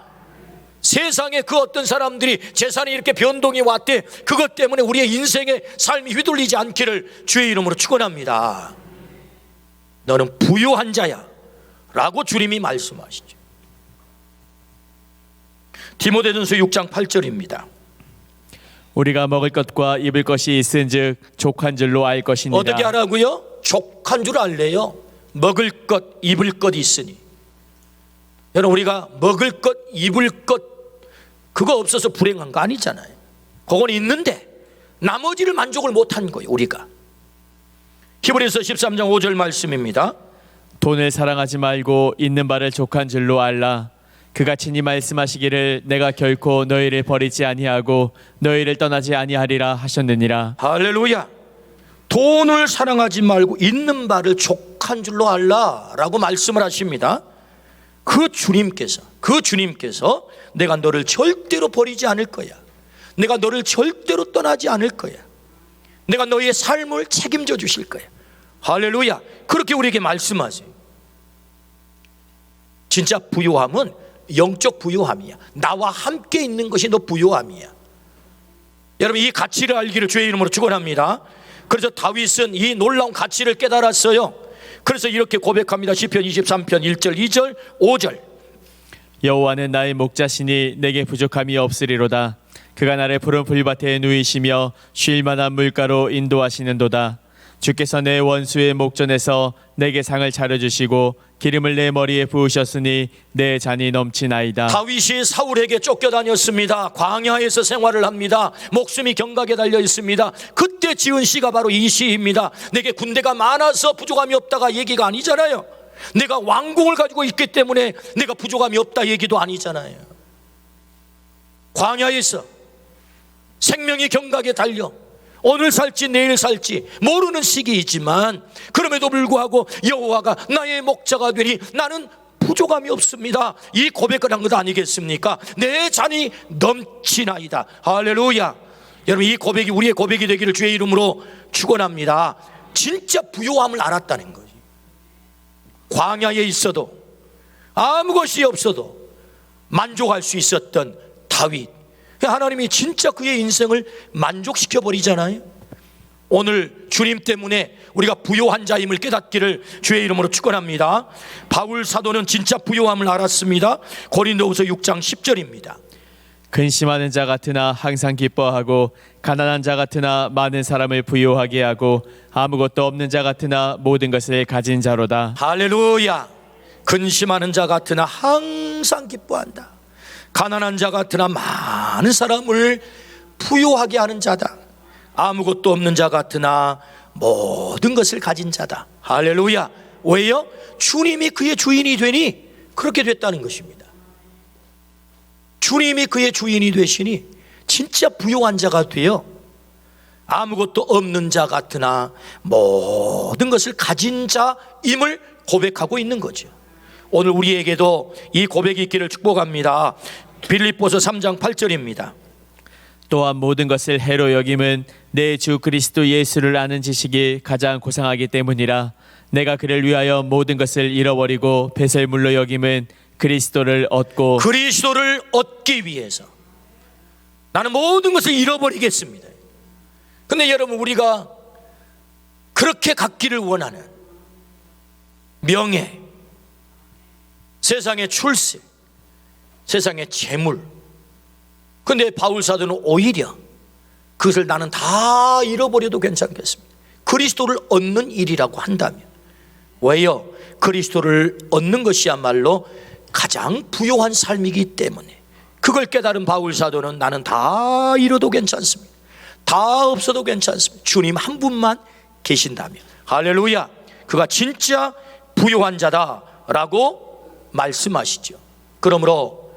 세상에 그 어떤 사람들이 재산이 이렇게 변동이 왔대, 그것 때문에 우리의 인생의 삶이 휘둘리지 않기를 주의 이름으로 축원합니다. 너는 부요한 자야 라고 주님이 말씀하시죠. 디모데전서 6장 8절입니다. 우리가 먹을 것과 입을 것이 있은즉 족한 줄로 알 것이니라. 어떻게 하라고요? 족한 줄 알래요. 먹을 것, 입을 것 있으니. 여러분, 우리가 먹을 것, 입을 것 그거 없어서 불행한 거 아니잖아요. 그건 있는데 나머지를 만족을 못한 거예요, 우리가. 히브리서 13장 5절 말씀입니다. 돈을 사랑하지 말고 있는 바를 족한 줄로 알라. 그가 친히 말씀하시기를 내가 결코 너희를 버리지 아니하고 너희를 떠나지 아니하리라 하셨느니라. 할렐루야. 돈을 사랑하지 말고 있는 바를 족한 줄로 알라라고 말씀을 하십니다. 그 주님께서 내가 너를 절대로 버리지 않을 거야. 내가 너를 절대로 떠나지 않을 거야. 내가 너희의 삶을 책임져 주실 거야. 할렐루야. 그렇게 우리에게 말씀하세요. 진짜 부요함은 영적 부요함이야. 나와 함께 있는 것이 너 부요함이야. 여러분, 이 가치를 알기를 주의 이름으로 축원합니다. 그래서 다윗은 이 놀라운 가치를 깨달았어요. 그래서 이렇게 고백합니다. 시편 23편 1절 2절 5절. 여호와는 나의 목자시니 내게 부족함이 없으리로다. 그가 나를 푸른 풀밭에 누이시며 쉴 만한 물가로 인도하시는도다. 주께서 내 원수의 목전에서 내게 상을 차려주시고 기름을 내 머리에 부으셨으니 내 잔이 넘치나이다. 다윗이 사울에게 쫓겨다녔습니다. 광야에서 생활을 합니다. 목숨이 경각에 달려 있습니다. 그때 지은 시가 바로 이 시입니다. 내게 군대가 많아서 부족함이 없다가 얘기가 아니잖아요. 내가 왕궁을 가지고 있기 때문에 내가 부족함이 없다 얘기도 아니잖아요. 광야에서 생명이 경각에 달려 오늘 살지 내일 살지 모르는 시기이지만 그럼에도 불구하고 여호와가 나의 목자가 되니 나는 부족함이 없습니다. 이 고백을 한 것 아니겠습니까? 내 잔이 넘치나이다. 할렐루야. 여러분, 이 고백이 우리의 고백이 되기를 주의 이름으로 축원합니다. 진짜 부요함을 알았다는 거지. 광야에 있어도 아무것이 없어도 만족할 수 있었던 다윗, 하나님이 진짜 그의 인생을 만족시켜 버리잖아요. 오늘 주님 때문에 우리가 부요한 자임을 깨닫기를 주의 이름으로 축원합니다. 바울 사도는 진짜 부요함을 알았습니다. 고린도후서 6장 10절입니다. 근심하는 자 같으나 항상 기뻐하고 가난한 자 같으나 많은 사람을 부요하게 하고 아무것도 없는 자 같으나 모든 것을 가진 자로다. 할렐루야. 근심하는 자 같으나 항상 기뻐한다. 가난한 자 같으나 많은 사람을 부요하게 하는 자다. 아무것도 없는 자 같으나 모든 것을 가진 자다. 할렐루야. 왜요? 주님이 그의 주인이 되니 그렇게 됐다는 것입니다. 주님이 그의 주인이 되시니 진짜 부요한 자가 되어 아무것도 없는 자 같으나 모든 것을 가진 자임을 고백하고 있는 거죠. 오늘 우리에게도 이 고백이 있기를 축복합니다. 빌립보서 3장 8절입니다. 또한 모든 것을 해로 여김은 내 주 그리스도 예수를 아는 지식이 가장 고상하기 때문이라. 내가 그를 위하여 모든 것을 잃어버리고 배설물로 여김은 그리스도를 얻고 그리스도를 얻기 위해서 나는 모든 것을 잃어버리겠습니다. 근데 여러분, 우리가 그렇게 갖기를 원하는 명예, 세상의 출세, 세상의 재물, 근데 바울 사도는 오히려 그것을 나는 다 잃어버려도 괜찮겠습니다. 그리스도를 얻는 일이라고 한다면. 왜요? 그리스도를 얻는 것이야말로 가장 부요한 삶이기 때문에. 그걸 깨달은 바울 사도는 나는 다 잃어도 괜찮습니다. 다 없어도 괜찮습니다. 주님 한 분만 계신다면. 할렐루야. 그가 진짜 부요한 자다라고 말씀하시죠. 그러므로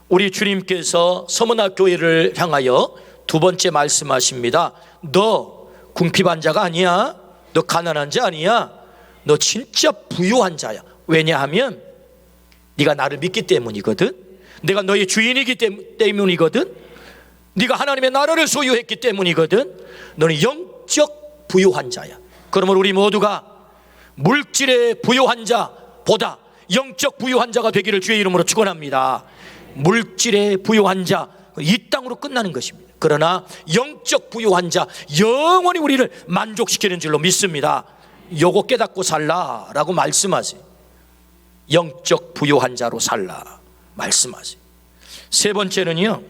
우리 주님께서 서문화 교회를 향하여 두 번째 말씀하십니다. 너 궁핍한 자가 아니야. 너 가난한 자 아니야. 너 진짜 부요한 자야. 왜냐하면 네가 나를 믿기 때문이거든. 내가 너의 주인이기 때문이거든. 네가 하나님의 나라를 소유했기 때문이거든. 너는 영적 부요한 자야. 그러므로 우리 모두가 물질의 부요한 자보다 영적 부요한 자가 되기를 주의 이름으로 축원합니다. 물질의 부요한 자, 이 땅으로 끝나는 것입니다. 그러나 영적 부요한 자, 영원히 우리를 만족시키는 줄로 믿습니다. 요거 깨닫고 살라라고 말씀하세요. 영적 부요한 자로 살라 말씀하세요. 세 번째는요,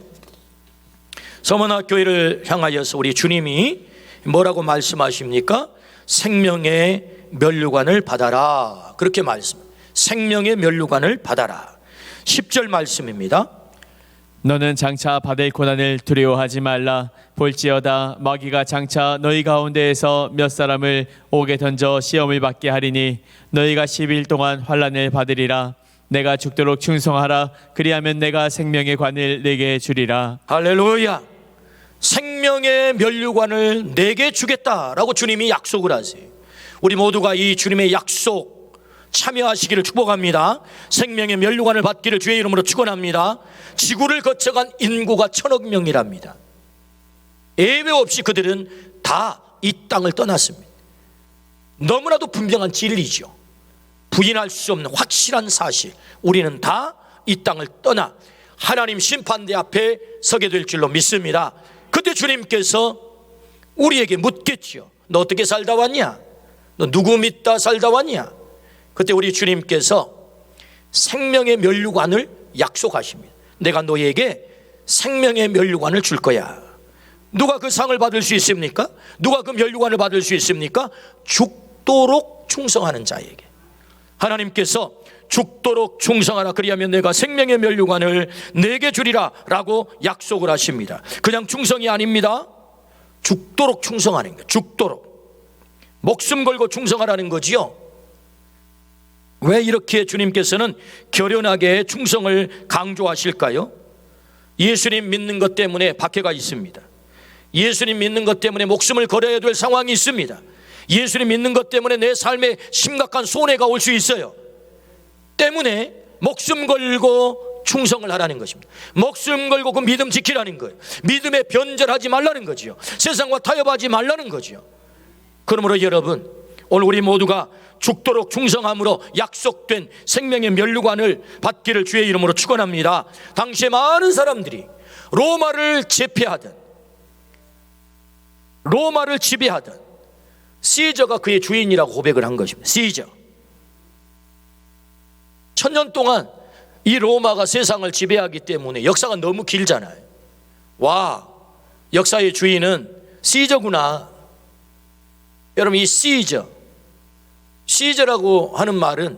서문화 교회를 향하여서 우리 주님이 뭐라고 말씀하십니까? 생명의 면류관을 받아라. 그렇게 말씀합니다. 생명의 면류관을 받아라. 10절 말씀입니다. 너는 장차 받을 고난을 두려워하지 말라. 볼지어다 마귀가 장차 너희 가운데에서 몇 사람을 옥에 던져 시험을 받게 하리니 너희가 10일 동안 환난을 받으리라. 내가 죽도록 충성하라. 그리하면 내가 생명의 관을 내게 주리라. 할렐루야. 생명의 면류관을 내게 주겠다라고 주님이 약속을 하세요. 우리 모두가 이 주님의 약속 참여하시기를 축복합니다. 생명의 면류관을 받기를 주의 이름으로 축원합니다. 지구를 거쳐간 인구가 1,000억 명이랍니다. 예외 없이 그들은 다 이 땅을 떠났습니다. 너무나도 분명한 진리죠. 부인할 수 없는 확실한 사실. 우리는 다 이 땅을 떠나 하나님 심판대 앞에 서게 될 줄로 믿습니다. 그때 주님께서 우리에게 묻겠죠. 너 어떻게 살다 왔냐? 너 누구 믿다 살다 왔냐? 그때 우리 주님께서 생명의 면류관을 약속하십니다. 내가 너에게 생명의 면류관을 줄 거야. 누가 그 상을 받을 수 있습니까? 누가 그 면류관을 받을 수 있습니까? 죽도록 충성하는 자에게. 하나님께서 죽도록 충성하라, 그리하면 내가 생명의 면류관을 내게 주리라 라고 약속을 하십니다. 그냥 충성이 아닙니다. 죽도록 충성하는 거예요. 죽도록. 목숨 걸고 충성하라는 거지요. 왜 이렇게 주님께서는 결연하게 충성을 강조하실까요? 예수님 믿는 것 때문에 박해가 있습니다. 예수님 믿는 것 때문에 목숨을 걸어야 될 상황이 있습니다. 예수님 믿는 것 때문에 내 삶에 심각한 손해가 올 수 있어요. 때문에 목숨 걸고 충성을 하라는 것입니다. 목숨 걸고 그 믿음 지키라는 거예요. 믿음에 변절하지 말라는 거지요. 세상과 타협하지 말라는 거지요. 그러므로 여러분, 오늘 우리 모두가 죽도록 충성함으로 약속된 생명의 면류관을 받기를 주의 이름으로 축원합니다. 당시에 많은 사람들이 로마를 지배하던 시저가 그의 주인이라고 고백을 한 것입니다. 시저. 1000년 동안 이 로마가 세상을 지배하기 때문에 역사가 너무 길잖아요. 와, 역사의 주인은 시저구나. 여러분, 이 시저라고 하는 말은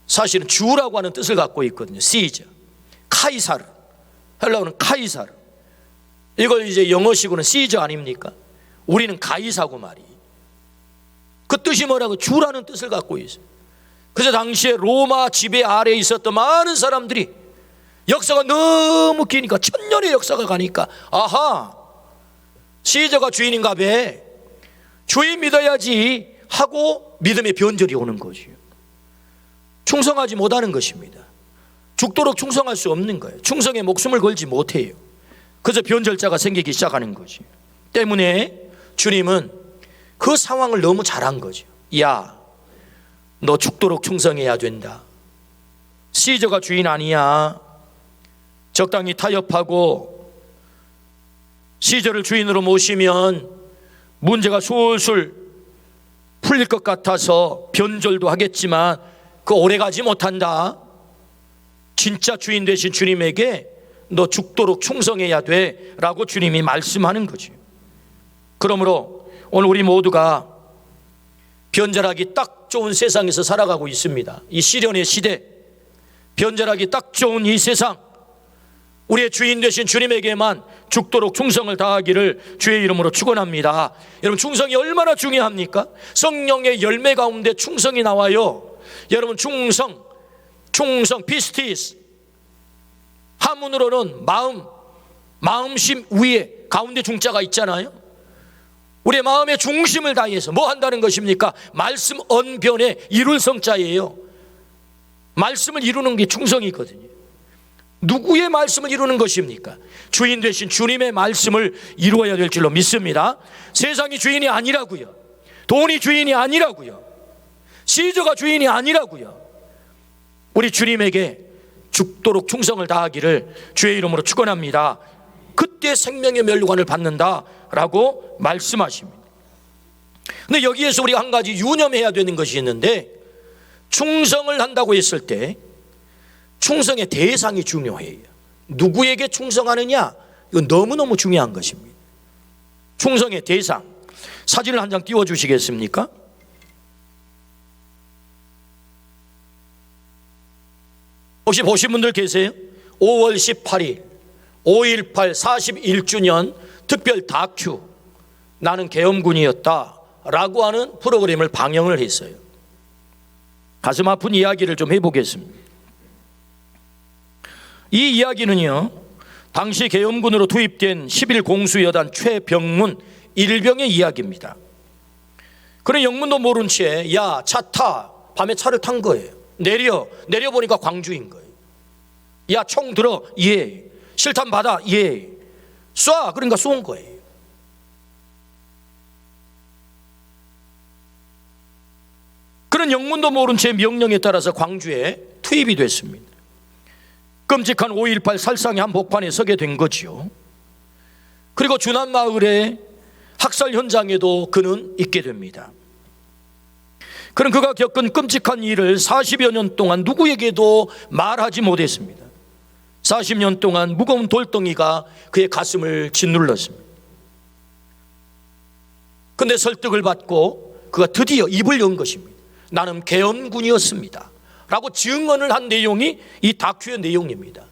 사실은 주라고 하는 뜻을 갖고 있거든요. 시저, 카이사르, 헬라어는 카이사르. 이걸 이제 영어식으로는 시저 아닙니까? 우리는 가이사고 말이. 그 뜻이 뭐라고? 주라는 뜻을 갖고 있어요. 그래서 당시에 로마 지배 아래에 있었던 많은 사람들이 역사가 너무 기니까, 1000년의 역사가 가니까, 아하, 시저가 주인인가 봐, 주인 믿어야지 하고 믿음의 변절이 오는 거죠. 충성하지 못하는 것입니다. 죽도록 충성할 수 없는 거예요. 충성에 목숨을 걸지 못해요. 그래서 변절자가 생기기 시작하는 거죠. 때문에 주님은 그 상황을 너무 잘한 거죠. 야, 너 죽도록 충성해야 된다. 시저가 주인 아니야. 적당히 타협하고 시저를 주인으로 모시면 문제가 술술 풀릴 것 같아서 변절도 하겠지만 그 오래가지 못한다. 진짜 주인 되신 주님에게 너 죽도록 충성해야 돼 라고 주님이 말씀하는 거죠. 그러므로 오늘 우리 모두가 변절하기 딱 좋은 세상에서 살아가고 있습니다. 이 시련의 시대, 변절하기 딱 좋은 이 세상, 우리의 주인 되신 주님에게만 죽도록 충성을 다하기를 주의 이름으로 축원합니다. 여러분, 충성이 얼마나 중요합니까? 성령의 열매 가운데 충성이 나와요. 여러분, 충성, 피스티스, 한문으로는 마음심 위에 가운데 중자가 있잖아요. 우리의 마음의 중심을 다해서 뭐 한다는 것입니까? 말씀 언변에 이룰 성자예요. 말씀을 이루는 게 충성이거든요. 누구의 말씀을 이루는 것입니까? 주인 되신 주님의 말씀을 이루어야 될 줄로 믿습니다. 세상이 주인이 아니라고요. 돈이 주인이 아니라고요. 시저가 주인이 아니라고요. 우리 주님에게 죽도록 충성을 다하기를 주의 이름으로 축원합니다. 그때 생명의 면류관을 받는다라고 말씀하십니다. 근데 여기에서 우리가 한 가지 유념해야 되는 것이 있는데, 충성을 한다고 했을 때 충성의 대상이 중요해요. 누구에게 충성하느냐, 이건 너무너무 중요한 것입니다. 충성의 대상, 사진을 한 장 띄워주시겠습니까? 혹시 보신 분들 계세요? 5월 18일 5.18 41주년 특별 다큐 나는 계엄군이었다 라고 하는 프로그램을 방영을 했어요. 가슴 아픈 이야기를 좀 해보겠습니다. 이 이야기는요, 당시 계엄군으로 투입된 11공수여단 최병문 일병의 이야기입니다. 그런 영문도 모른 채 야, 차 타, 밤에 차를 탄 거예요. 내려보니까 광주인 거예요. 야, 총 들어. 예. 실탄 받아. 예. 쏴. 그러니까 쏜 거예요. 그는 영문도 모른 채 명령에 따라서 광주에 투입이 됐습니다. 끔찍한 5.18 살상의 한복판에 서게 된 거지요. 그리고 주남마을의 학살 현장에도 그는 있게 됩니다. 그는 그가 겪은 끔찍한 일을 40여 년 동안 누구에게도 말하지 못했습니다. 40년 동안 무거운 돌덩이가 그의 가슴을 짓눌렀습니다. 그런데 설득을 받고 그가 드디어 입을 연 것입니다. 나는 계엄군이었습니다 라고 증언을 한 내용이 이 다큐의 내용입니다.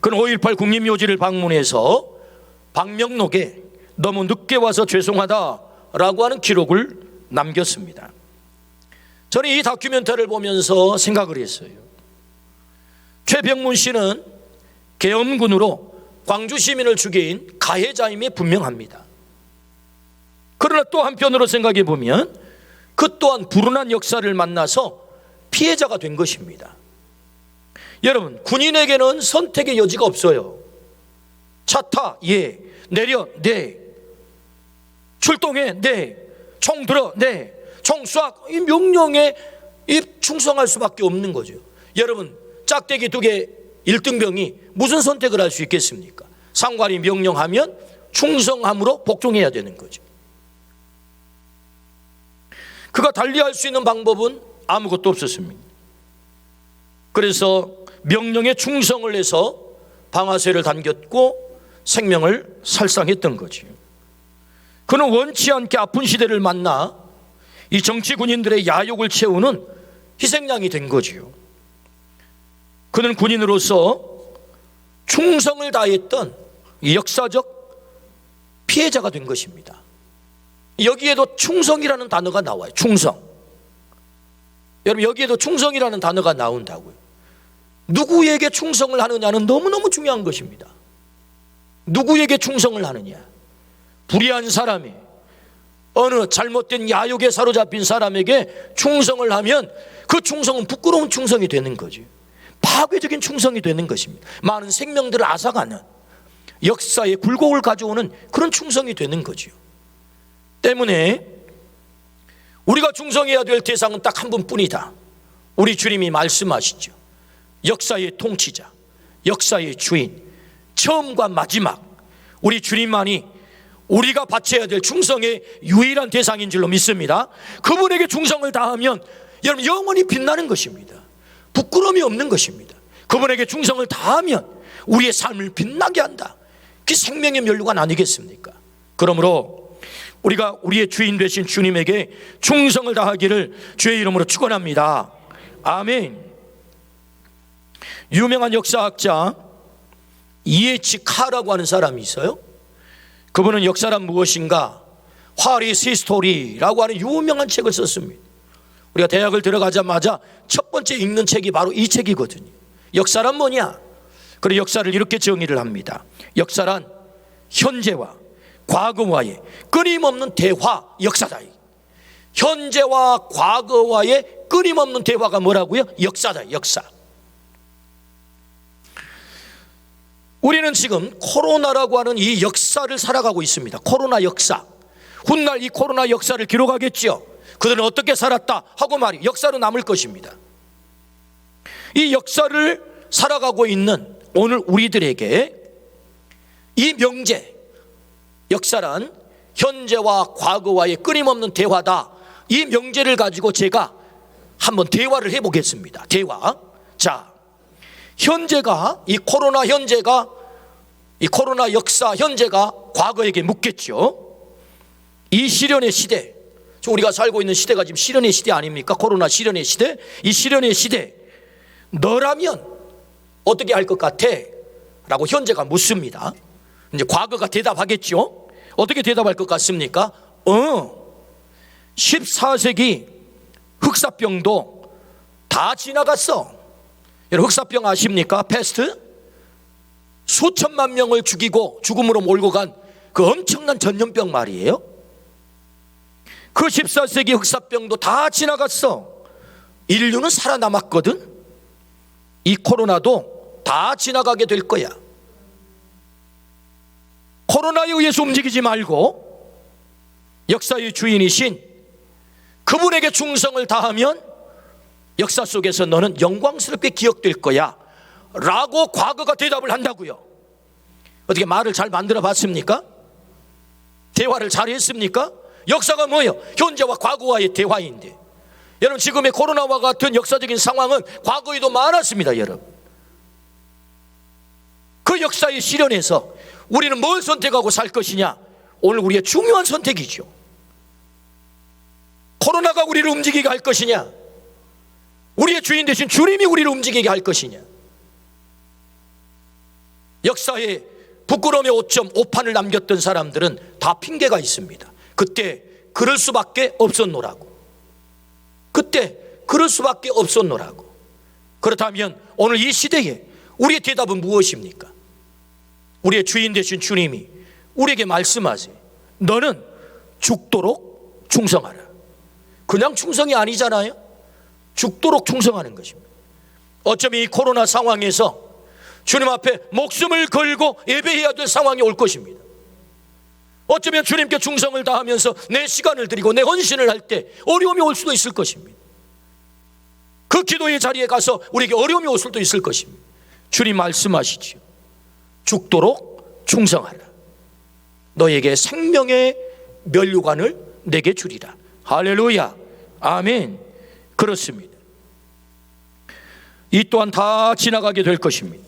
그는 5.18 국립묘지를 방문해서 방명록에 너무 늦게 와서 죄송하다라고 하는 기록을 남겼습니다. 저는 이 다큐멘터리를 보면서 생각을 했어요. 최병문 씨는 계엄군으로 광주 시민을 죽인 가해자임이 분명합니다. 그러나 또 한편으로 생각해 보면 그 또한 불운한 역사를 만나서 피해자가 된 것입니다. 여러분, 군인에게는 선택의 여지가 없어요. 차 타, 예. 내려, 네. 출동해, 네. 총 들어, 네. 총 쏴. 이 명령에 충성할 수밖에 없는 거죠. 여러분, 짝대기 2개 1등병이 무슨 선택을 할 수 있겠습니까? 상관이 명령하면 충성함으로 복종해야 되는 거죠. 그가 달리할 수 있는 방법은 아무것도 없었습니다. 그래서 명령에 충성을 해서 방아쇠를 당겼고 생명을 살상했던 거죠. 그는 원치 않게 아픈 시대를 만나 이 정치 군인들의 야욕을 채우는 희생양이 된 거지요. 그는 군인으로서 충성을 다했던 역사적 피해자가 된 것입니다. 여기에도 충성이라는 단어가 나와요. 충성. 여러분, 여기에도 충성이라는 단어가 나온다고요. 누구에게 충성을 하느냐는 너무너무 중요한 것입니다. 누구에게 충성을 하느냐. 불의한 사람이 어느 잘못된 야욕에 사로잡힌 사람에게 충성을 하면 그 충성은 부끄러운 충성이 되는 거죠. 파괴적인 충성이 되는 것입니다. 많은 생명들을 앗아가는 역사의 굴곡을 가져오는 그런 충성이 되는 거죠. 때문에 우리가 충성해야 될 대상은 딱 한 분뿐이다. 우리 주님이 말씀하시죠. 역사의 통치자, 역사의 주인, 처음과 마지막, 우리 주님만이 우리가 바쳐야 될 충성의 유일한 대상인 줄로 믿습니다. 그분에게 충성을 다하면 여러분 영원히 빛나는 것입니다. 부끄러움이 없는 것입니다. 그분에게 충성을 다하면 우리의 삶을 빛나게 한다. 그게 생명의 면류관 아니겠습니까? 그러므로 우리가 우리의 주인 되신 주님에게 충성을 다하기를 주의 이름으로 축원합니다. 아멘. 유명한 역사학자 E.H. 카라고 하는 사람이 있어요. 그분은 역사란 무엇인가, What is History라고 하는 유명한 책을 썼습니다. 우리가 대학을 들어가자마자 첫 번째 읽는 책이 바로 이 책이거든요. 역사란 뭐냐? 그리고 역사를 이렇게 정의를 합니다. 역사란 현재와 과거와의 끊임없는 대화 역사다. 현재와 과거와의 끊임없는 대화가 뭐라고요? 역사다. 역사. 우리는 지금 코로나라고 하는 이 역사를 살아가고 있습니다. 코로나 역사. 훗날 이 코로나 역사를 기록하겠죠. 그들은 어떻게 살았다 하고 말이 역사로 남을 것입니다. 이 역사를 살아가고 있는 오늘 우리들에게 이 명제, 역사란 현재와 과거와의 끊임없는 대화다. 이 명제를 가지고 제가 한번 대화를 해보겠습니다. 대화. 자, 현재가 이 코로나 현재가 이 코로나 역사 현재가 과거에게 묻겠죠. 이 시련의 시대, 우리가 살고 있는 시대가 지금 시련의 시대 아닙니까? 코로나 시련의 시대. 이 시련의 시대 너라면 어떻게 할 것 같아? 라고 현재가 묻습니다. 이제 과거가 대답하겠죠. 어떻게 대답할 것 같습니까? 14세기 흑사병도 다 지나갔어. 여러분 흑사병 아십니까? 패스트? 수천만 명을 죽이고 죽음으로 몰고 간 그 엄청난 전염병 말이에요. 그 14세기 흑사병도 다 지나갔어. 인류는 살아남았거든. 이 코로나도 다 지나가게 될 거야. 코로나에 의해서 움직이지 말고 역사의 주인이신 그분에게 충성을 다하면 역사 속에서 너는 영광스럽게 기억될 거야 라고 과거가 대답을 한다고요. 어떻게 말을 잘 만들어 봤습니까? 대화를 잘 했습니까? 역사가 뭐예요? 현재와 과거와의 대화인데, 여러분 지금의 코로나와 같은 역사적인 상황은 과거에도 많았습니다. 여러분 그 역사의 시련에서 우리는 뭘 선택하고 살 것이냐, 오늘 우리의 중요한 선택이죠. 코로나가 우리를 움직이게 할 것이냐, 우리의 주인 되신 주님이 우리를 움직이게 할 것이냐. 역사에 부끄러움의 오판을 남겼던 사람들은 다 핑계가 있습니다. 그때 그럴 수밖에 없었노라고. 그때 그럴 수밖에 없었노라고. 그렇다면 오늘 이 시대에 우리의 대답은 무엇입니까? 우리의 주인 되신 주님이 우리에게 말씀하세요. 너는 죽도록 충성하라. 그냥 충성이 아니잖아요. 죽도록 충성하는 것입니다. 어쩌면 이 코로나 상황에서 주님 앞에 목숨을 걸고 예배해야 될 상황이 올 것입니다. 어쩌면 주님께 충성을 다하면서 내 시간을 드리고 내 헌신을 할 때 어려움이 올 수도 있을 것입니다. 그 기도의 자리에 가서 우리에게 어려움이 올 수도 있을 것입니다. 주님 말씀하시지요. 죽도록 충성하라. 너에게 생명의 면류관을 내게 주리라. 할렐루야. 아멘. 그렇습니다. 이 또한 다 지나가게 될 것입니다.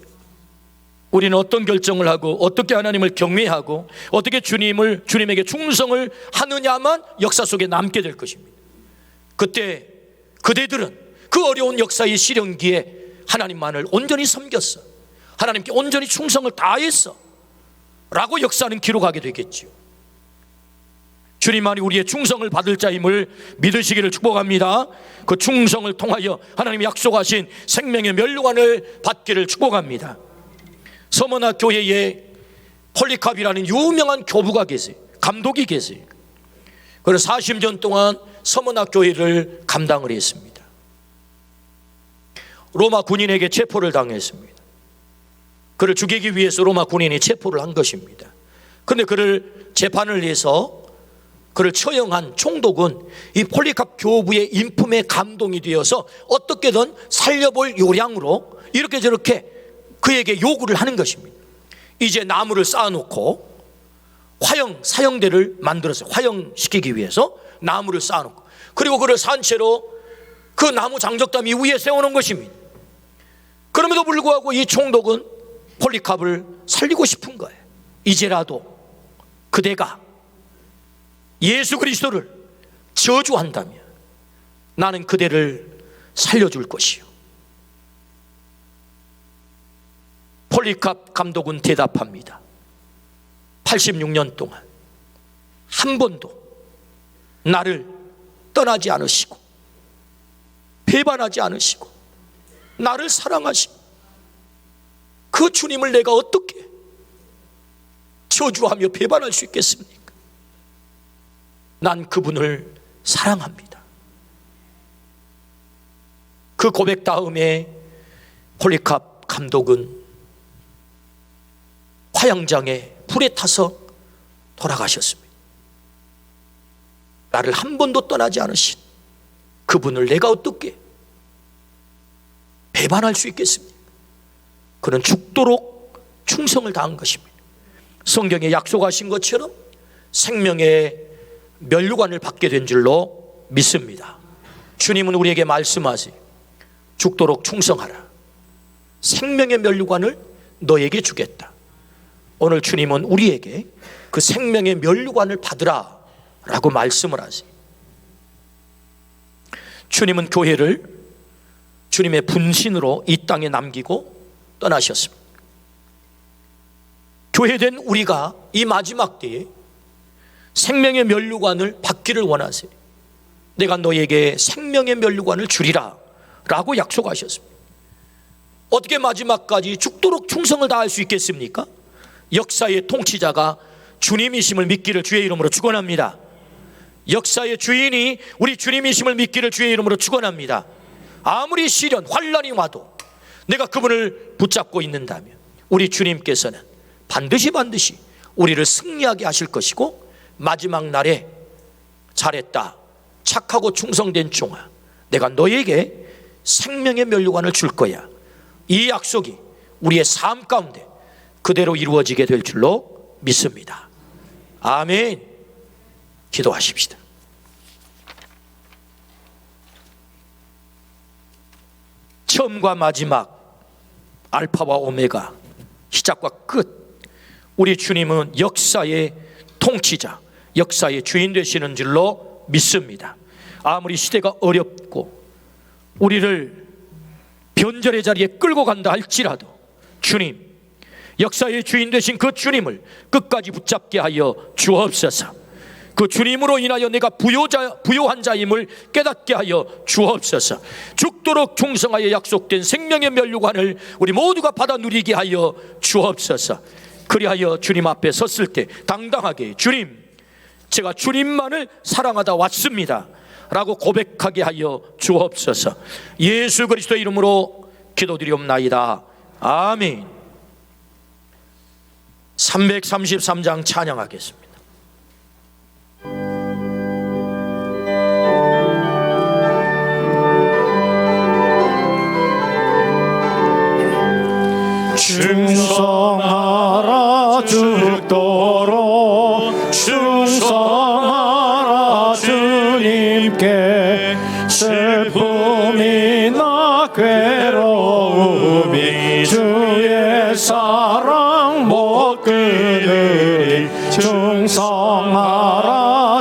우리는 어떤 결정을 하고 어떻게 하나님을 경외하고 어떻게 주님에게 충성을 하느냐만 역사 속에 남게 될 것입니다. 그때 그대들은 그 어려운 역사의 시련기에 하나님만을 온전히 섬겼어, 하나님께 온전히 충성을 다했어 라고 역사는 기록하게 되겠지요. 주님만이 우리의 충성을 받을 자임을 믿으시기를 축복합니다. 그 충성을 통하여 하나님이 약속하신 생명의 면류관을 받기를 축복합니다. 서머나 교회에 폴리캅이라는 유명한 교부가 계세요. 감독이 계세요. 그래서 40년 동안 서머나 교회를 감당을 했습니다. 로마 군인에게 체포를 당했습니다. 그를 죽이기 위해서 로마 군인이 체포를 한 것입니다. 그런데 그를 재판을 해서 그를 처형한 총독은 이 폴리캅 교부의 인품에 감동이 되어서 어떻게든 살려볼 요량으로 이렇게 저렇게 그에게 요구를 하는 것입니다. 이제 나무를 쌓아놓고 사형대를 만들었어요. 화형시키기 위해서 나무를 쌓아놓고, 그리고 그를 산채로 그 나무 장적담 위에 세워놓은 것입니다. 그럼에도 불구하고 이 총독은 폴리캅을 살리고 싶은 거예요. 이제라도 그대가 예수 그리스도를 저주한다면 나는 그대를 살려줄 것이요. 폴리캅 감독은 대답합니다. 86년 동안 한 번도 나를 떠나지 않으시고 배반하지 않으시고 나를 사랑하시고 그 주님을 내가 어떻게 저주하며 배반할 수 있겠습니까? 난 그분을 사랑합니다. 그 고백 다음에 폴리캅 감독은 화형장에 불에 타서 돌아가셨습니다. 나를 한 번도 떠나지 않으신 그분을 내가 어떻게 배반할 수 있겠습니까? 그는 죽도록 충성을 다한 것입니다. 성경에 약속하신 것처럼 생명의 면류관을 받게 된 줄로 믿습니다. 주님은 우리에게 말씀하세요. 죽도록 충성하라. 생명의 면류관을 너에게 주겠다. 오늘 주님은 우리에게 그 생명의 면류관을 받으라 라고 말씀을 하세요. 주님은 교회를 주님의 분신으로 이 땅에 남기고 떠나셨습니다. 교회된 우리가 이 마지막 때에 생명의 면류관을 받기를 원하세요. 내가 너에게 생명의 면류관을 주리라 라고 약속하셨습니다. 어떻게 마지막까지 죽도록 충성을 다할 수 있겠습니까? 역사의 통치자가 주님이심을 믿기를 주의 이름으로 축원합니다. 역사의 주인이 우리 주님이심을 믿기를 주의 이름으로 축원합니다. 아무리 시련, 환난이 와도 내가 그분을 붙잡고 있는다면 우리 주님께서는 반드시 우리를 승리하게 하실 것이고, 마지막 날에 잘했다, 착하고 충성된 종아, 내가 너에게 생명의 면류관을 줄 거야. 이 약속이 우리의 삶 가운데 그대로 이루어지게 될 줄로 믿습니다. 아멘. 기도하십시다. 처음과 마지막, 알파와 오메가, 시작과 끝, 우리 주님은 역사의 통치자, 역사의 주인 되시는 줄로 믿습니다. 아무리 시대가 어렵고 우리를 변절의 자리에 끌고 간다 할지라도 주님, 역사의 주인 되신 그 주님을 끝까지 붙잡게 하여 주옵소서. 그 주님으로 인하여 내가 부요한 자임을 깨닫게 하여 주옵소서. 죽도록 충성하여 약속된 생명의 면류관을 우리 모두가 받아 누리게 하여 주옵소서. 그리하여 주님 앞에 섰을 때 당당하게 주님, 제가 주님만을 사랑하다 왔습니다 라고 고백하게 하여 주옵소서. 예수 그리스도의 이름으로 기도드리옵나이다. 아멘. 333장 찬양하겠습니다. 충성하라 죽도록 충성하라 주님께 슬픔이나 괴로움이 주의 사랑 못 끊으리 충성하라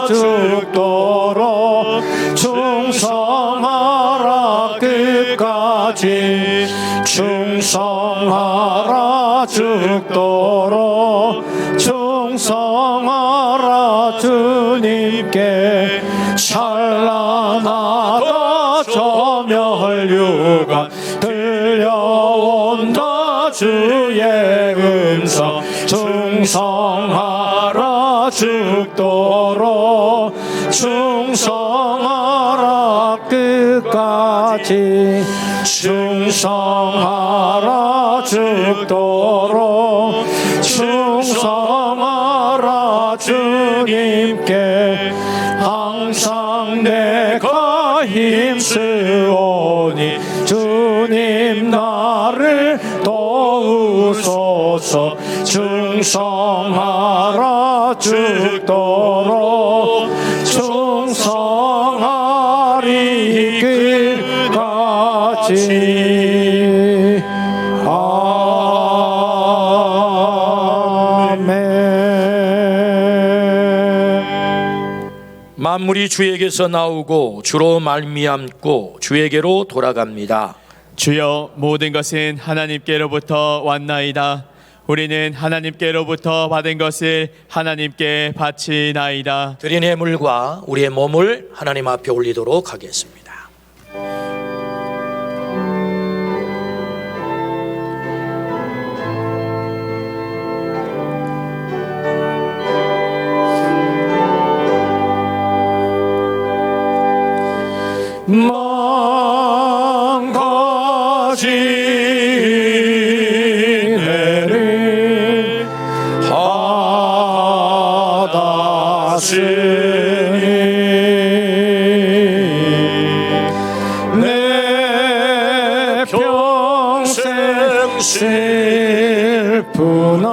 죽도록 충성하라 끝까지 충성하라 죽도록 충성하라 주님께 찬란하다 저 면류관 들려온다 주의 음성 충성하라 죽도록 충성하라 끝까지 충성하라 죽도록 충성하라 주님께 항상 내가 힘쓰오니 주님 나를 도우소서 충성하라 죽도록 충성하리 끝까지 아멘. 만물이 주에게서 나오고 주로 말미암고 주에게로 돌아갑니다. 주여, 모든 것은 하나님께로부터 왔나이다. 우리는 하나님께로부터 받은 것을 하나님께 바치나이다. 드린 예물과 우리의 몸을 하나님 앞에 올리도록 하겠습니다. 망가지네를 하다시니 내 평생 슬프나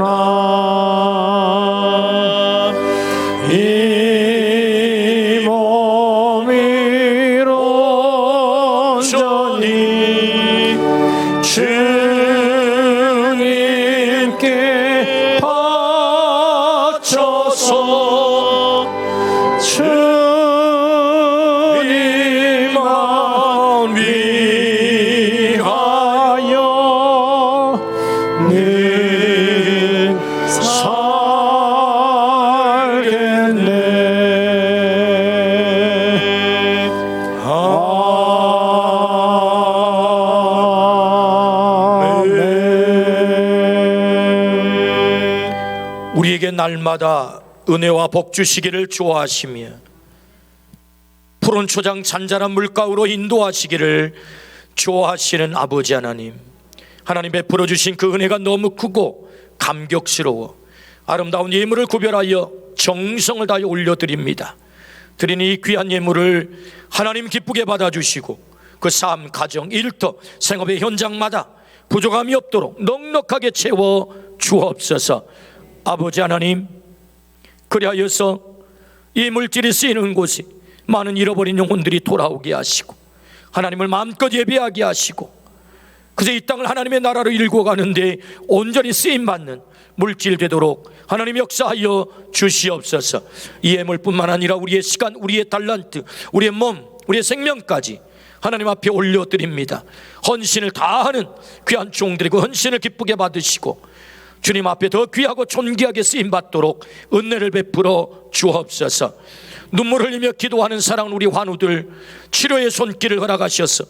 즐거우나 이 몸이 온전히 주님께 바쳐서 주님만 위하여 늘 살겠네. 아멘. 우리에게 날마다 은혜와 복 주시기를 좋아하시며 푸른 초장 잔잔한 물가로 인도하시기를 좋아하시는 아버지 하나님, 하나님 베풀어 주신 그 은혜가 너무 크고 감격스러워 아름다운 예물을 구별하여 정성을 다해 올려드립니다. 드리니 이 귀한 예물을 하나님 기쁘게 받아주시고 그 삶, 가정, 일터, 생업의 현장마다 부족함이 없도록 넉넉하게 채워 주옵소서. 아버지 하나님, 그리하여서 이 물질이 쓰이는 곳에 많은 잃어버린 영혼들이 돌아오게 하시고 하나님을 마음껏 예배하게 하시고 그저 이 땅을 하나님의 나라로 일궈 가는데 온전히 쓰임받는 물질 되도록 하나님 역사하여 주시옵소서. 이 예물뿐만 아니라 우리의 시간, 우리의 달란트, 우리의 몸, 우리의 생명까지 하나님 앞에 올려드립니다. 헌신을 다하는 귀한 종들이 그 헌신을 기쁘게 받으시고 주님 앞에 더 귀하고 존귀하게 쓰임받도록 은혜를 베풀어 주옵소서. 눈물 흘리며 기도하는 사랑하는 우리 환우들 치료의 손길을 허락하셔서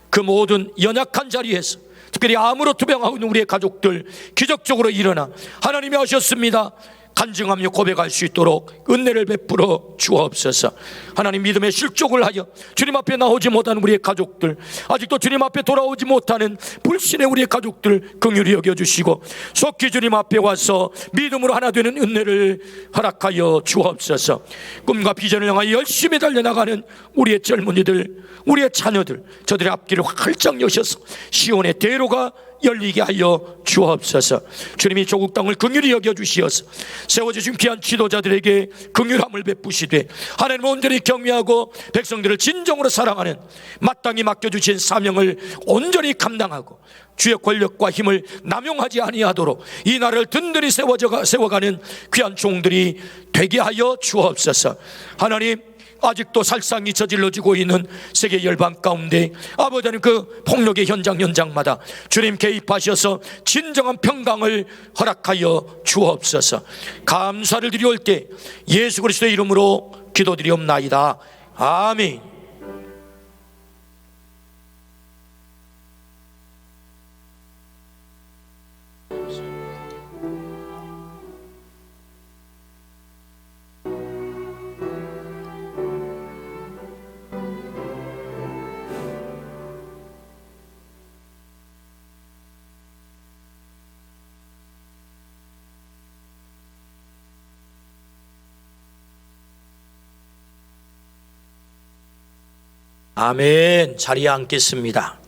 그 모든 연약한 자리에서 특별히 암으로 투병하고 있는 우리의 가족들 기적적으로 일어나 하나님이 하셨습니다 간증하며 고백할 수 있도록 은혜를 베풀어 주옵소서. 하나님 믿음의 실족을 하여 주님 앞에 나오지 못하는 우리의 가족들, 아직도 주님 앞에 돌아오지 못하는 불신의 우리의 가족들 긍휼히 여겨주시고 속히 주님 앞에 와서 믿음으로 하나 되는 은혜를 허락하여 주옵소서. 꿈과 비전을 향하여 열심히 달려나가는 우리의 젊은이들, 우리의 자녀들, 저들의 앞길을 활짝 여셔서 시온의 대로가 열리게 하여 주옵소서. 주님이 조국 땅을 긍휼히 여겨주시어서 세워주신 귀한 지도자들에게 긍휼함을 베푸시되 하나님 온전히 경외하고 백성들을 진정으로 사랑하는 마땅히 맡겨주신 사명을 온전히 감당하고 주의 권력과 힘을 남용하지 아니하도록 이 나라를 든든히 세워가는 귀한 종들이 되게 하여 주옵소서. 하나님, 아직도 살상이 저질러지고 있는 세계 열방 가운데 아버지 하나님 그 폭력의 현장마다 주님 개입하셔서 진정한 평강을 허락하여 주옵소서. 감사를 드리올 때 예수 그리스도의 이름으로 기도드리옵나이다. 아멘. 아멘. 자리에 앉겠습니다.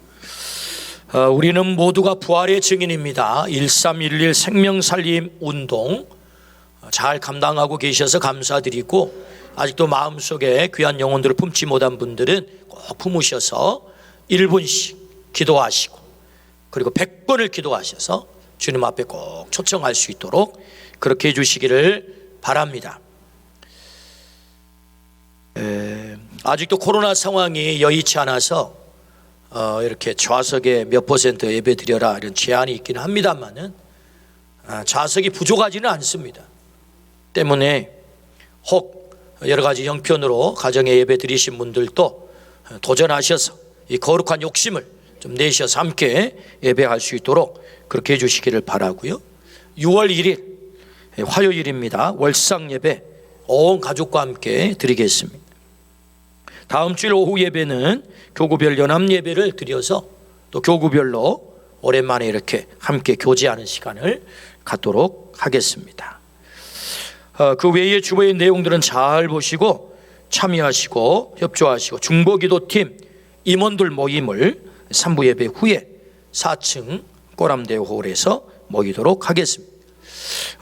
우리는 모두가 부활의 증인입니다. 1311 생명살림 운동 잘 감당하고 계셔서 감사드리고 아직도 마음속에 귀한 영혼들을 품지 못한 분들은 꼭 품으셔서 1분씩 기도하시고 그리고 100번을 기도하셔서 주님 앞에 꼭 초청할 수 있도록 그렇게 해주시기를 바랍니다. 아직도 코로나 상황이 여의치 않아서 이렇게 좌석에 몇 퍼센트 예배 드려라 이런 제한이 있기는 합니다만은 좌석이 부족하지는 않습니다. 때문에 혹 여러 가지 형편으로 가정에 예배 드리신 분들도 도전하셔서 이 거룩한 욕심을 좀 내셔서 함께 예배할 수 있도록 그렇게 해주시기를 바라고요. 6월 1일 화요일입니다. 월상 예배 온 가족과 함께 드리겠습니다. 다음 주일 오후 예배는 교구별 연합 예배를 드려서 또 교구별로 오랜만에 이렇게 함께 교제하는 시간을 갖도록 하겠습니다. 그 외의 주보의 내용들은 잘 보시고 참여하시고 협조하시고 중보기도팀 임원들 모임을 3부 예배 후에 4층 꼬람대홀에서 모이도록 하겠습니다.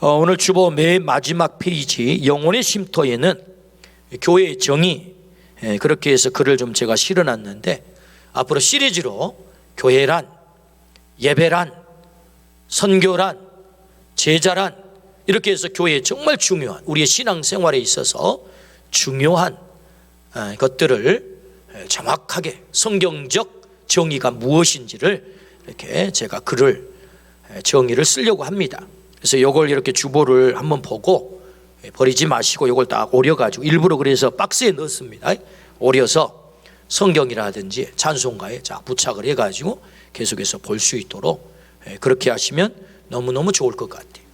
오늘 주보 맨 마지막 페이지 영혼의 쉼터에는 교회의 정의 그렇게 해서 글을 좀 제가 실어놨는데 앞으로 시리즈로 교회란, 예배란, 선교란, 제자란 이렇게 해서 교회에 정말 중요한 우리의 신앙생활에 있어서 중요한 것들을 정확하게 성경적 정의가 무엇인지를 이렇게 제가 글을 정의를 쓰려고 합니다. 그래서 이걸 이렇게 주보를 한번 보고 버리지 마시고 이걸 딱 오려가지고 일부러 그래서 박스에 넣었습니다. 오려서 성경이라든지 찬송가에 자 부착을 해가지고 계속해서 볼 수 있도록 그렇게 하시면 너무너무 좋을 것 같아요.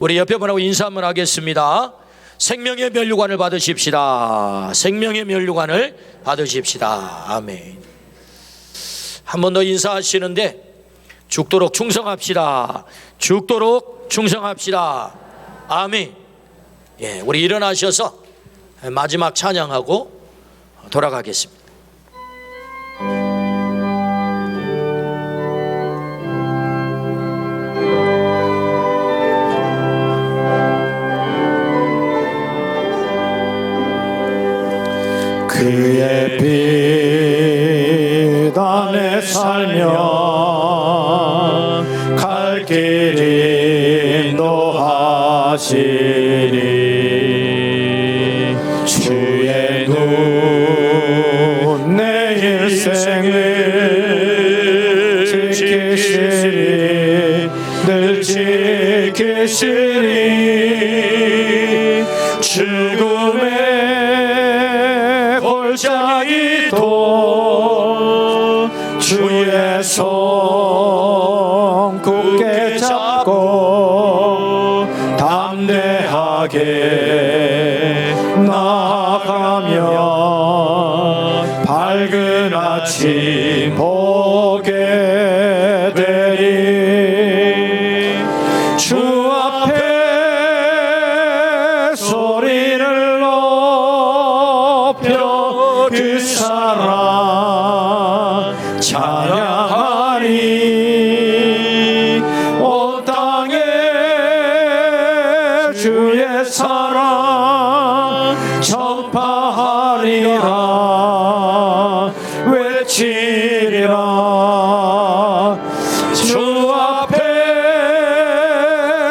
우리 옆에 분하고 인사 한번 하겠습니다. 생명의 면류관을 받으십시다. 생명의 면류관을 받으십시다. 아멘. 한 번 더 인사하시는데 죽도록 충성합시다. 죽도록 충성합시다. 아멘. 예, 우리 일어나셔서 마지막 찬양하고 돌아가겠습니다. 그의 빛 안에 살며 갈 길 인도하시리. 주의 눈 내 일생을 지키시리. 늘 지키시리. 죽음의 골짜기도 주의 손 굳게 잡고 담대하게 나아가면 밝은 아침 보게 되리. 주 앞에 소리를 높여 그 사랑 찬양하리. 온 땅에 주의 사랑 전파하리라. 외치리라. 주 앞에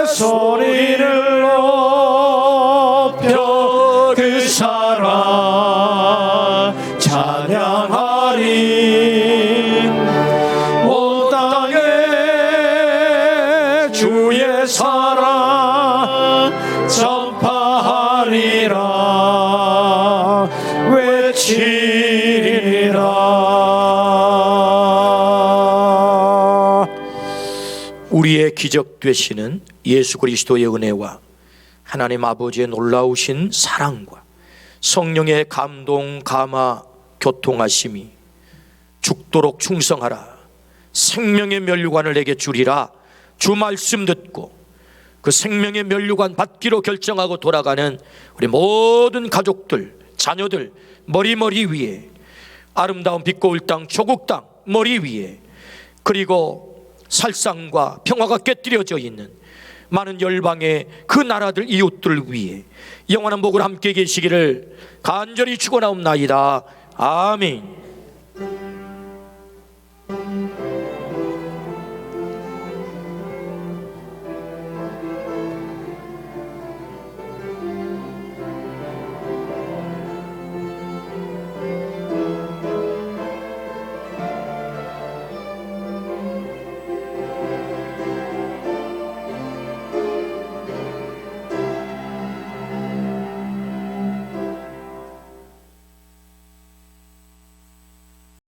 소리를 높여 그 사랑 찬양하리. 온 땅에 주의 사랑 전파하리라. 외치리라. 우리의 기적 되시는 예수 그리스도의 은혜와 하나님 아버지의 놀라우신 사랑과 성령의 감동, 감화, 교통하심이 죽도록 충성하라, 생명의 면류관을 내게 주리라 주 말씀 듣고 그 생명의 면류관 받기로 결정하고 돌아가는 우리 모든 가족들, 자녀들 머리 위에, 아름다운 빛고울 땅 조국 땅 머리 위에, 그리고 살상과 평화가 깨뜨려져 있는 많은 열방의 그 나라들 이웃들 위에 영원한 복을 함께 계시기를 간절히 축원하옵나이다. 아멘.